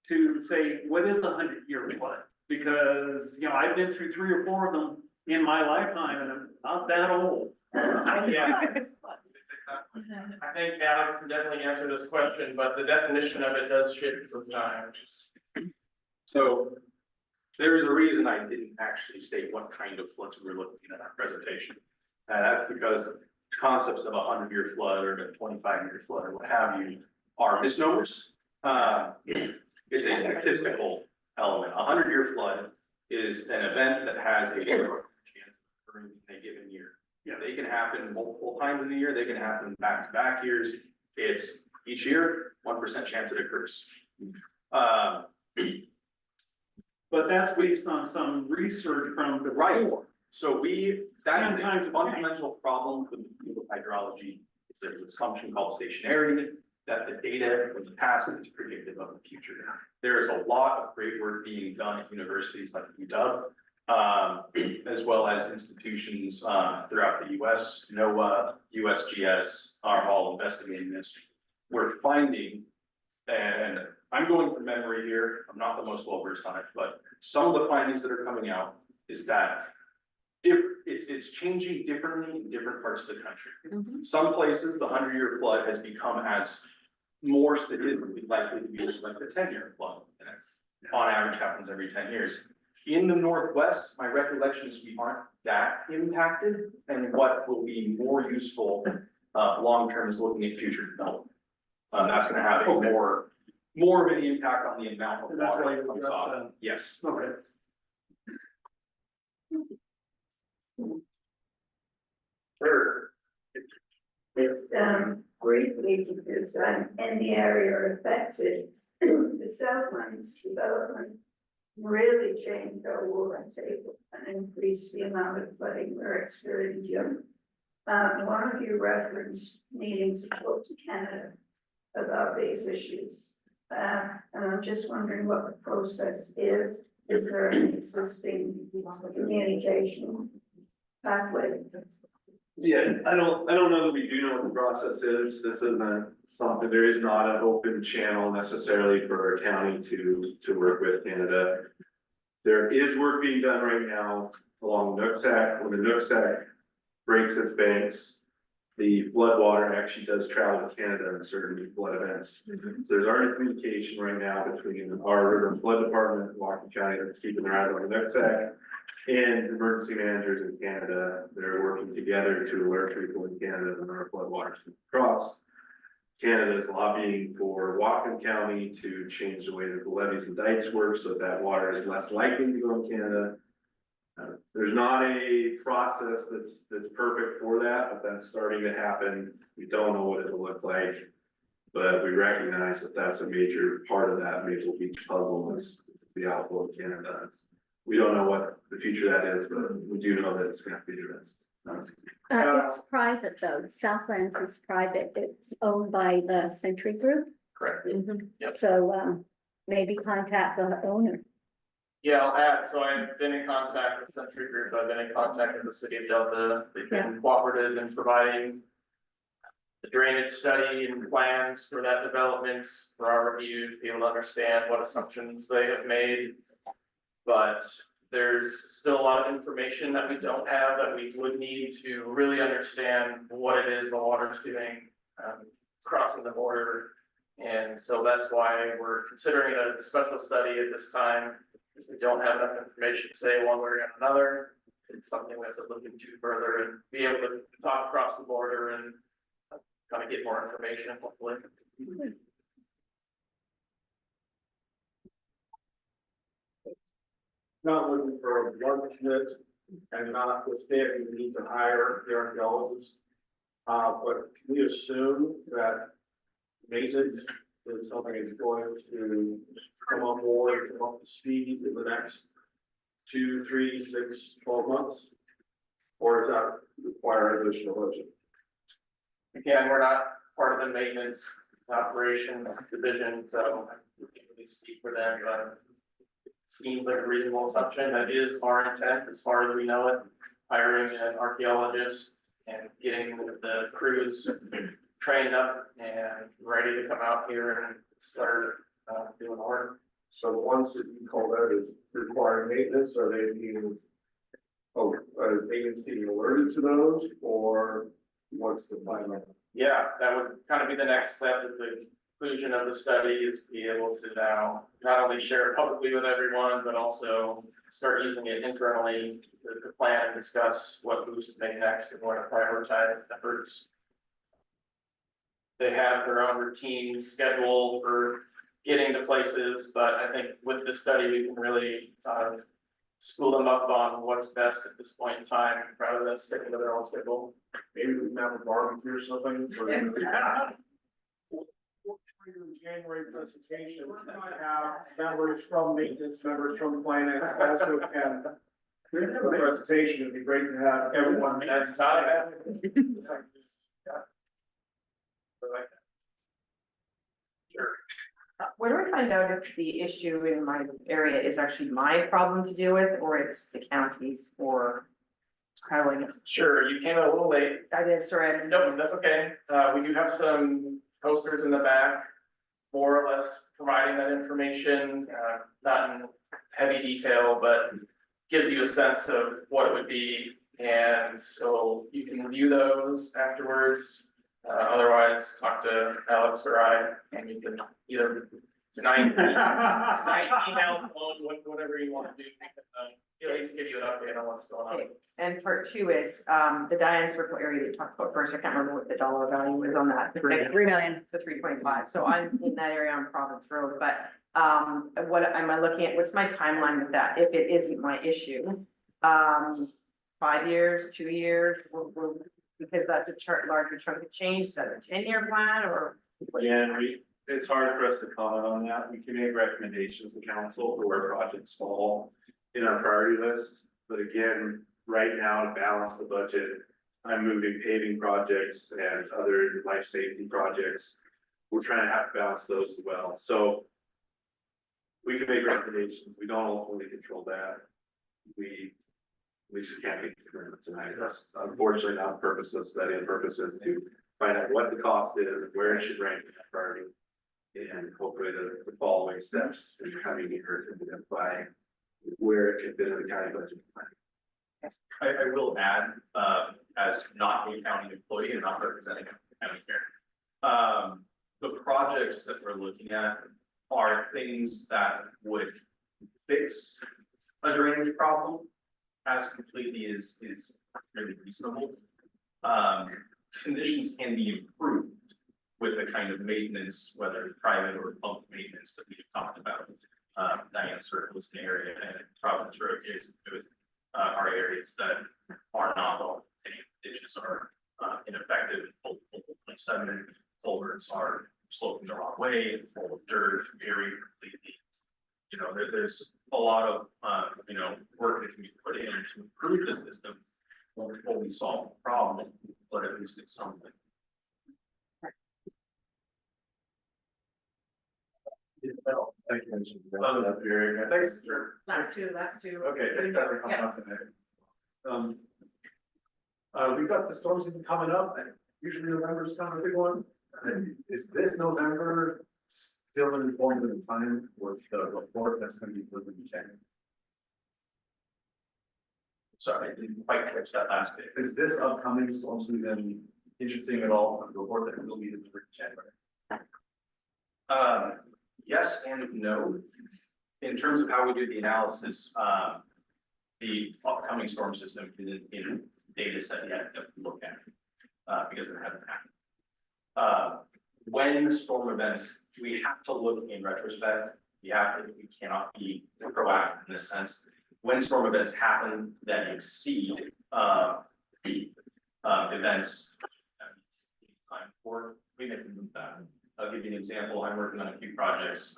to say, what is a 100-year flood? Because, you know, I've been through 3 or 4 of them in my lifetime, and I'm not that old. Yeah. I think Alex can definitely answer this question, but the definition of it does shift with time. So there's a reason I didn't actually state what kind of floods we were looking at in our presentation. And that's because concepts of a 100-year flood or a 25-year flood or what have you are misnomers. It's a statistical element. A 100-year flood is an event that has a chance of occurring in a given year. Yeah. They can happen multiple times in the year. They can happen back-to-back years. It's each year, 1% chance it occurs. But that's based on some research from the. Right. So that is Sometimes a it fundamental problem with hydrology. Is there's an assumption called stationarity, that the data from the past is predictive of the future. There is a lot of great work being done at universities like UW as well as institutions, throughout the US. NOAA, USGS are all investigating this. We're finding, and I'm going from memory here, I'm not the most well versed on it, but some of the findings that are coming out is that it's changing differently in different parts of the country. Some places, the 100-year flood has become as more statistically likely to be like the 10-year flood. And it, on average, happens every 10 years. In the Northwest, my recollection is we aren't that impacted, and what will be more useful, long-term is looking at future development. That's gonna have a more of an impact on the amount of And that's why water you that comes addressed off. that. Yes. Okay. Sure. Just briefly, because I'm in the area affected, the Southlands development really changed our water table and increased the amount of flooding we're experiencing. One of you referenced needing to talk to Canada about these issues. And I'm just wondering what the process is. Is there an existing communication pathway? Yeah, I don't know that we do know what the process is. This isn't something, there is not an open channel necessarily for our county to work with Canada. There is work being done right now along Nooksack. When the Nooksack breaks its banks, the flood water actually does travel to Canada in certain flood events. So there's already communication right now between our river and flood department, Washington County, that's keeping their eyes on the Nooksack, and emergency managers in Canada. They're working together to alert people in Canada when our flood waters cross. Canada is lobbying for Whatcom County to change the way that the levees and dikes work so that water is less likely to go in Canada. There's not a process that's perfect for that, but that's starting to happen. We don't know what it'll look like, but we recognize that that's a major part of that Maple Beach puzzle is the outflow of Canada. We don't know what the future of that is, but we do know that it's going to be addressed. It's private though. Southlands is private. It's owned by the Century Group. Correct. Yep. So, maybe contact the owner. Yeah, I'll add, so I've been in contact with Century Group, I've been in contact with the city of Delta, they've been cooperative in providing the drainage study and plans for that development for our review, to be able to understand what assumptions they have made. But there's still a lot of information that we don't have that we would need to really understand what it is the water's doing, crossing the border. And so that's why we're considering a special study at this time, because we don't have enough information to say one way or another. It's something we have to look into further and be able to talk across the border and kind of get more information, hopefully. Not looking for a blood commit and not withstanding the need to hire the archaeologists. But can we assume that maintenance is something that's going to come on board, come up to speed in the next 2, 3, 6, 12 months? Or does that require additional budget? Again, we're not part of the maintenance operations division, so we can't really speak for them, but it seems like a reasonable assumption. That is our intent, as far as we know it, hiring an archaeologist and getting the crews trained up and ready to come out here and start doing work. So the ones that you call out as requiring maintenance, are they being, is maintenance being alerted to those, or what's the plan? Yeah, that would kind of be the next step at the conclusion of the study, is be able to now not only share it publicly with everyone, but also start using it internally to plan and discuss what moves to make next and what to prioritize efforts. They have their own routine schedule for getting to places, but I think with this study, we can really school them up on what's best at this point in time, rather than sticking to their own schedule. Maybe we can have a barbecue or something for January presentation. Have members from maintenance, members from finance also can. The presentation, it'd be great to have everyone. That's not bad. Sure. Where do I find out if the issue in my area is actually my problem to deal with, or it's the county's, or it's kind of like, Sure, you came a little late. I did, sorry. Nope, that's okay. We do have some posters in the back, more or less providing that information, not in heavy detail, but gives you a sense of what it would be. And so you can review those afterwards. Otherwise, talk to Alex or I, and you can either tonight, email, phone, whatever you want to do. At least give you an update on what's going on. Okay, and part two is, the Diane Circle area that you talked about first, I can't remember what the dollar value is on that. 3 million. So 3.5, so I'm in that area on Province Road, but, what am I looking at, what's my timeline with that, if it isn't my issue? 5 years, 2 years, because that's a larger chunk of change, is that a 10-year plan, or? Yeah, it's hard for us to comment on that. We can make recommendations to council for where projects fall in our priority list. But again, right now, to balance the budget, I'm moving paving projects and other life safety projects. We're trying to have to balance those as well. So we can make recommendations. We don't ultimately control that. We just can't make the commitment tonight. That's unfortunately not the purpose of study. The purpose is to find out what the cost is, where it should rank in that priority. And hopefully the following steps in coming here to identify where it could fit in the county budget plan. I will add, as not a county employee and not representing a county here. The projects that we're looking at are things that would fix a drainage problem as completely is really reasonable. Conditions can be improved with the kind of maintenance, whether private or public maintenance that we've talked about. Diane Circle is an area, and Providence Road are areas that are not all, any ditches are ineffective, full of sediment, culverts are sloping the wrong way, full of dirt, very completely. You know, there's a lot of, work that can be put in to improve the system. Won't fully solve the problem, but at least it's something. Thank you. Thanks. Last two. Okay, thanks for coming out tonight. We've got the storm season coming up, and usually November's kind of a big one. Is this November still an informative time with the report that's going to be put in the check? Sorry, I didn't quite catch that last bit. Is this upcoming storm season interesting at all? The report that will be delivered in January. Yes and no. In terms of how we do the analysis, the upcoming storm system isn't in data set yet that we look at, because it hasn't happened. When storm events, we have to look in retrospect. We cannot be proactive in this sense. When storm events happen that exceed the events time for, we make them move that. I'll give you an example. I'm working on a few projects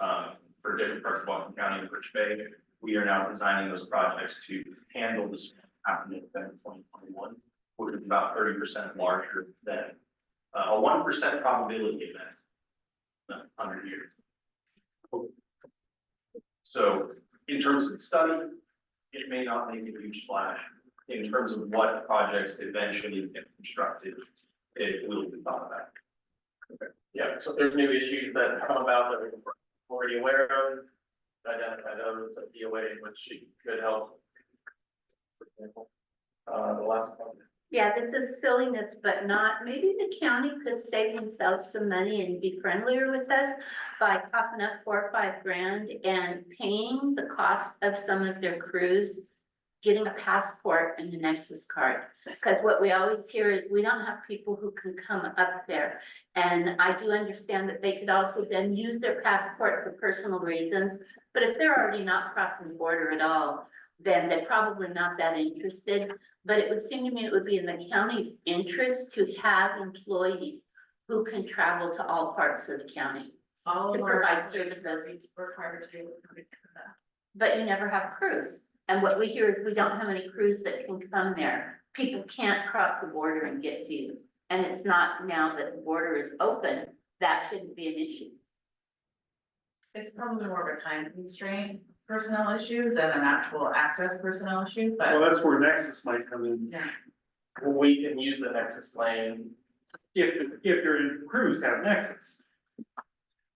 for different parts of Washington County and Rich Bay. We are now designing those projects to handle the storm happening in 2021, which is about 30% larger than a 1% probability event in 100 years. So in terms of the study, it may not make a huge splash. In terms of what projects eventually get constructed, it will be thought about. Okay. Yeah, so if there's new issues that come about that we're already aware of, identify those at DOA, which could help. For example, the last one. Yeah, this is silliness, but not, maybe the county could save themselves some money and be friendlier with us by coughing up $4 or $5 grand and paying the cost of some of their crews, getting a passport and a Nexus card. Because what we always hear is we don't have people who can come up there. And I do understand that they could also then use their passport for personal reasons. But if they're already not crossing the border at all, then they're probably not that interested. But it would seem to me it would be in the county's interest to have employees who can travel to all parts of the county. All To of our provide services. Work harder to be able to come into that. But you never have crews. And what we hear is we don't have any crews that can come there. People can't cross the border and get to you. And it's not now that the border is open, that shouldn't be an issue. It's probably more of a time constraint personnel issue than an actual access personnel issue, Well, but that's where Nexus might come in, yeah. We can use the Nexus lane. if your crews have Nexus.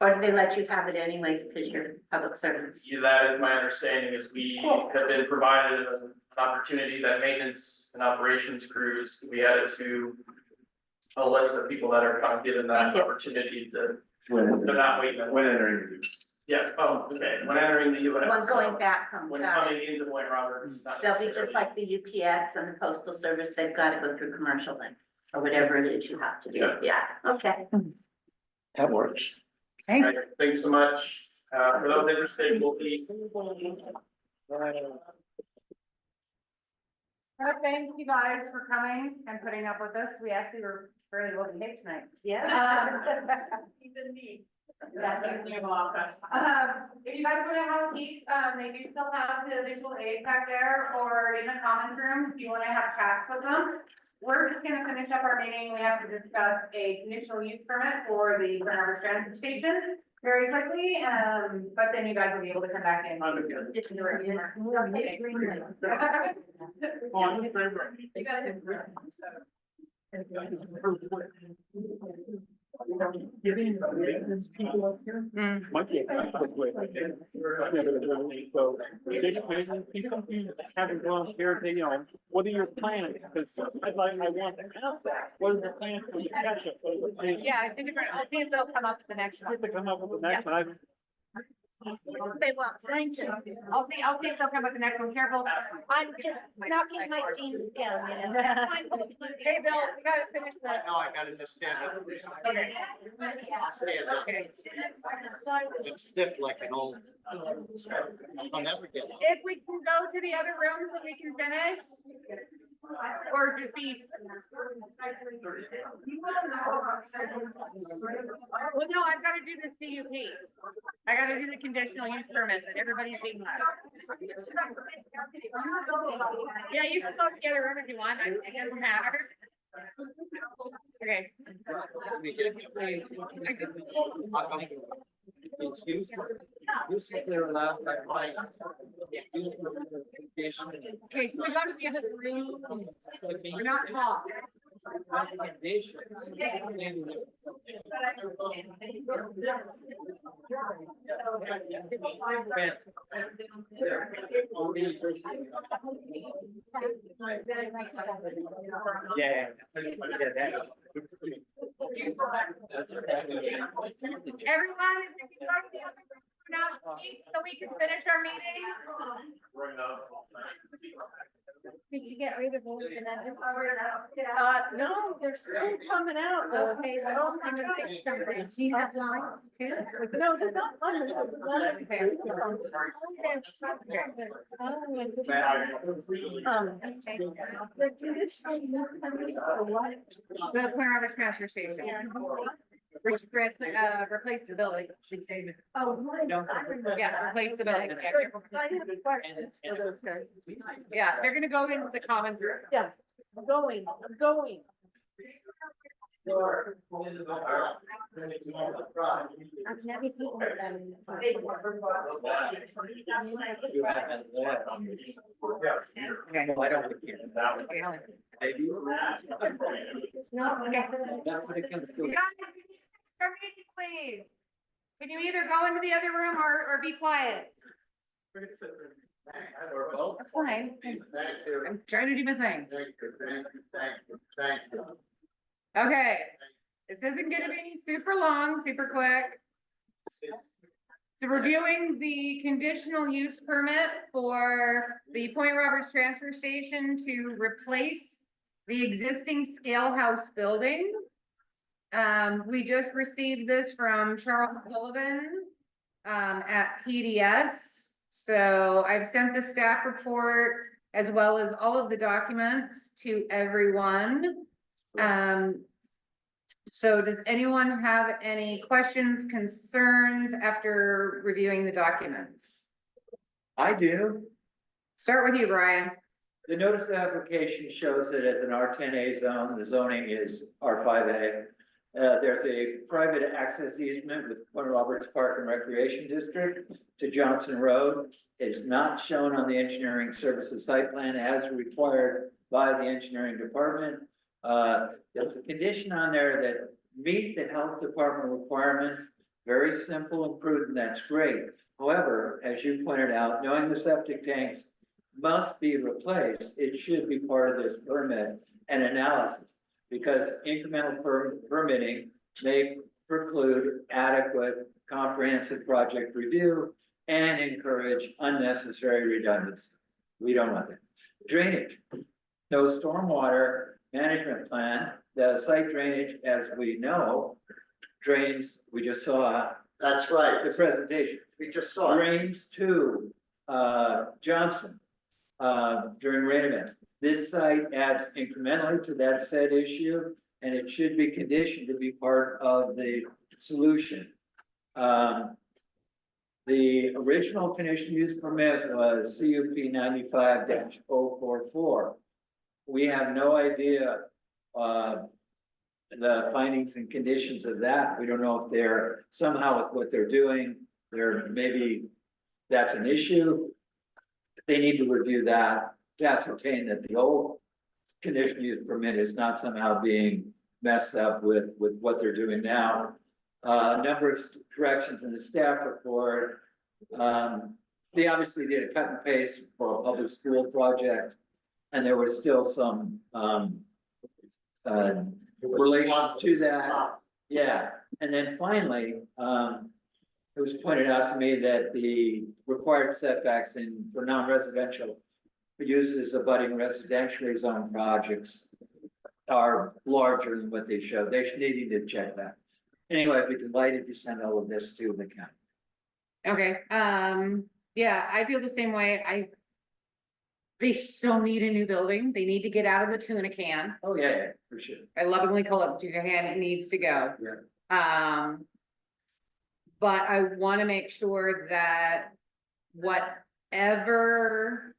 Or do they let you have it anyways because you're public servants? Yeah, that is my understanding, is we have been provided an opportunity that maintenance and operations crews, we added to a list of people that are kind of given that Thank you. opportunity to, they're not waiting. When entering. Yeah, oh, okay, when entering the US. One going back home, When got it. coming into Point Roberts. not They'll be just necessarily- like the UPS and the postal service, they've got to go through commercial link or whatever it is you have to do. Yeah. Yeah, okay. That works. All right, thanks so much. For those interested, we'll be. Thank you guys for coming and putting up with us. We actually were fairly well behaved tonight. Yeah. Even me. That's That's new office. If you guys want to have a peek, they do still have the visual aid back there or in the commons room, if you want to have chats with them. We're just gonna finish up our meeting. We have to discuss a conditional use permit for the Grand River Transit Station very quickly, but then you guys will be able to come back in. Get to the right. Okay. They got it. Giving maintenance people up here might be a conflict with. So, maintenance people having volunteers, they, what are your plans? Because I want to ask that. What is the plan for the catch-up? What is the plan? Yeah, I think I'll see if they'll come up to the next one. To come up with the next one. They will, thank you. I'll see if they'll come with the next one. Careful. I'm just knocking my team down, you know. Hey, Bill, we gotta finish that. No, I gotta just stand up. for a second. Okay. I'll stand up. Okay. I'm stiff like an old. I'll never get one. If we can go to the other room so we can finish. Or just be. Well, no, I've gotta do the CUP. I gotta do the conditional use permit that everybody's being let. Yeah, you can go to the other room if you want, it doesn't matter. Okay. I'll come. It's usually they're allowed by right. Okay, can we go to the other room? We're not talking. Yeah. Everyone, if you can go to the other room, now speak so we can finish our meeting. Did you get rid of all of them? No, they're still coming out. Okay, well, I'm gonna fix something. Do you have lines too? No, they're not coming out. Okay. Okay. The conditional use permit for what? The Point Roberts transfer station. Replace the building. Oh, right. Yeah, replace the building. I have questions for those guys. Yeah, they're gonna go into the common room. Yeah, I'm going. I've never eaten them. Okay. I don't think it's that one. They do. No, That's what it comes to. Guys, please. Can you either go into the other room or be quiet? That's fine. I'm trying to do my thing. Thank you. Okay. This isn't gonna be super long, super quick. So reviewing the conditional use permit for the Point Roberts Transfer Station to replace the existing scale house building. We just received this from Charles Sullivan at PDS. So I've sent the staff report as well as all of the documents to everyone. So does anyone have any questions, concerns after reviewing the documents? I do. Start with you, Brian. The notice of application shows it as an R10A zone. The zoning is R5A. There's a private access easement with Point Roberts Park and Recreation District to Johnson Road. It's not shown on the engineering services site plan as required by the engineering department. There's a condition on there that meet the health department requirements, very simple and prudent, that's great. However, as you pointed out, knowing the septic tanks must be replaced, it should be part of this permit and analysis. Because incremental permitting may preclude adequate comprehensive project review and encourage unnecessary redundancy. We don't want that. Drainage, no stormwater management plan. The site drainage, as we know, drains, we just saw That's right. the presentation, We just saw it. drains to Johnson during rain events. This site adds incrementally to that said issue, and it should be conditioned to be part of the solution. The original conditional use permit was CUP 95-044. We have no idea the findings and conditions of that. We don't know if they're somehow with what they're doing, there maybe that's an issue. They need to review that to ascertain that the old conditional use permit is not somehow being messed up with what they're doing now. A number of corrections in the staff report. They obviously did a cut and paste for a public school project, and there was still some relation to that. Yeah, and then finally, it was pointed out to me that the required setbacks for non-residential uses abutting residentially zoned projects are larger than what they show. They should need to check that. Anyway, I'd be delighted to send all of this to the county. Okay, yeah, I feel the same way. They still need a new building. They need to get out of the tuna can. Oh, yeah, for sure. I lovingly call it the tuna can. It needs to go. Yeah. But I want to make sure that whatever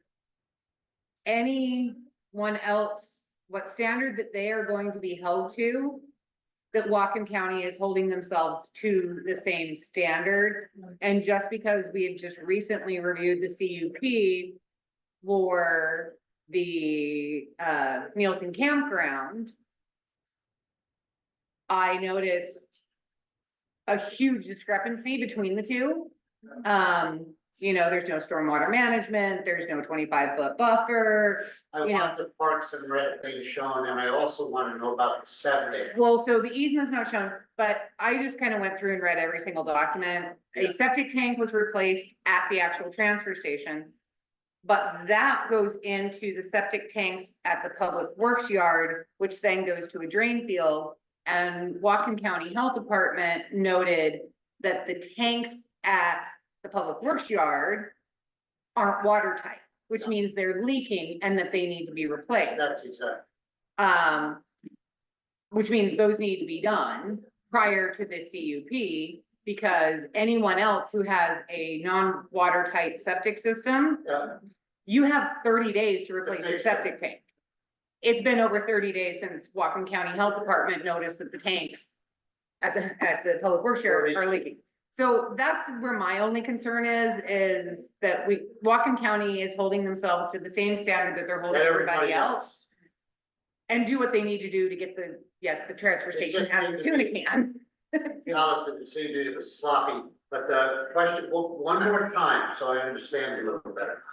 anyone else, what standard that they are going to be held to, that Whatcom County is holding themselves to the same standard. And just because we have just recently reviewed the CUP for the Nielsen Campground, I noticed a huge discrepancy between the two. There's no stormwater management, there's no 25-foot buffer. I want the Parks and Rec thing shown, and I also want to know about the septic. Well, so the easement's not shown, but I just kind of went through and read every single document. A septic tank was replaced at the actual transfer station. But that goes into the septic tanks at the public works yard, which then goes to a drain field. And Whatcom County Health Department noted that the tanks at the public works yard aren't watertight, which means they're leaking and that they need to be replaced. That's exactly. Which means those need to be done prior to the CUP, because anyone else who has a non-watertight septic system, Yeah. you have 30 days to replace your septic tank. It's been over 30 days since Whatcom County Health Department noticed that the tanks at the public works yard are leaking. So that's where my only concern is that Whatcom County is holding themselves to the same standard that they're holding everybody else. And do what they need to do to get the transfer They station just out of need the to tuna be- can. Allison, it seemed it was sloppy, but the question, one more time, so I understand you a little better.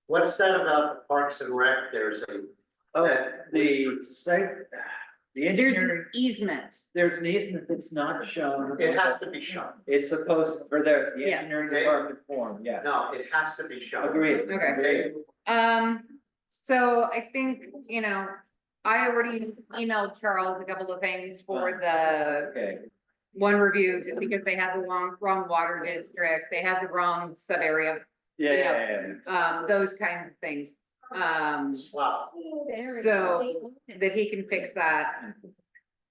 What's that about the Parks and Rec? There's The site, the There's engineering, an easement. there's an easement that's not shown. it has to be shown. It's supposed, for the Yeah. engineering department form, yeah. No, it has to be shown. Agreed. Okay. So I think, I already emailed Charles a couple of things for the Okay, one review, just because they have the wrong water district, they have the wrong sub area, yeah. those kinds of things. Wow. So that he can fix that.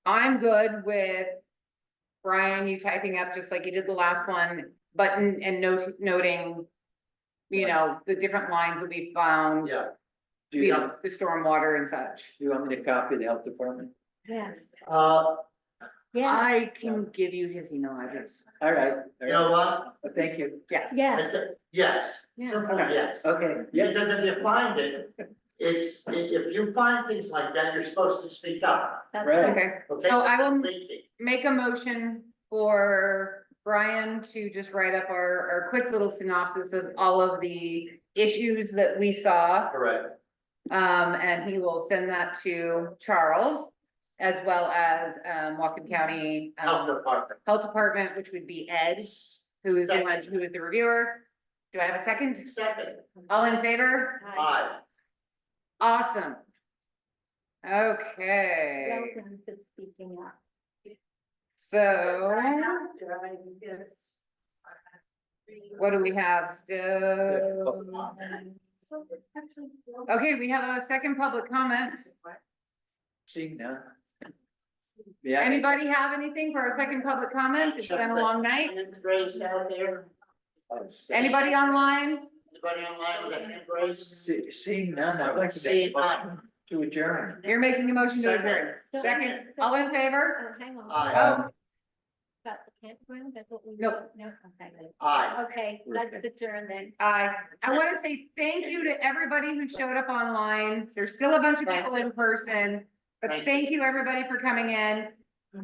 I'm good with Brian, you typing up just like you did the last one, button and noting, the different lines that we found, Yeah. Do you, the stormwater and such. do you want me to copy the health department? Yes. Yeah, I can give you his email address. All right. You know what? Thank you. yeah, It's a, yes, simple yes. Okay, yeah, Because if you find it, if you find things like that, you're supposed to speak up. that's Right. right. Okay, Okay? so I will Thinking. make a motion for Brian to just write up our quick little synopsis of all of the issues that we saw. Correct. And he will send that to Charles, as well as, Whatcom County, Health department. Health Department, which would be Ed, who is the one, who is the reviewer. Do I have a second? Second, All in favor? aye. Awesome. Okay, Welcome to speaking up. so what do we have still? Okay, we have a second public comment. seeing now. Yeah. Anybody have anything for our second public comment? It's been a long night. Hand raised out there. Anybody online? Anybody online with a hand raised? Seeing none, I'd like to Seeing make a motion to adjourn. You're making a motion to Second. adjourn. Second, all in favor? Oh, hang on. Aye. Oh, Got the campground, that's what we. Nope. No, okay. Aye. Okay, let's adjourn then. I want to say thank you to everybody who showed up online. There's still a bunch of people in person. But thank you, everybody, for coming in.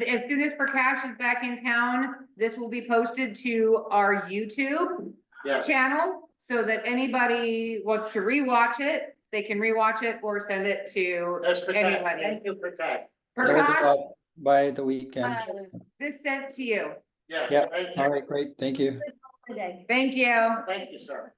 As soon as PRCAC is back in town, this will be posted to our YouTube Yes. channel, so that anybody wants to rewatch it, they can rewatch it or send it to That's for that. anybody. Thank you for that. PRCAC, By the weekend. this sent to you. Yes. Yeah, Thank all you. right, great, thank you. Today. Thank you. Thank you, sir.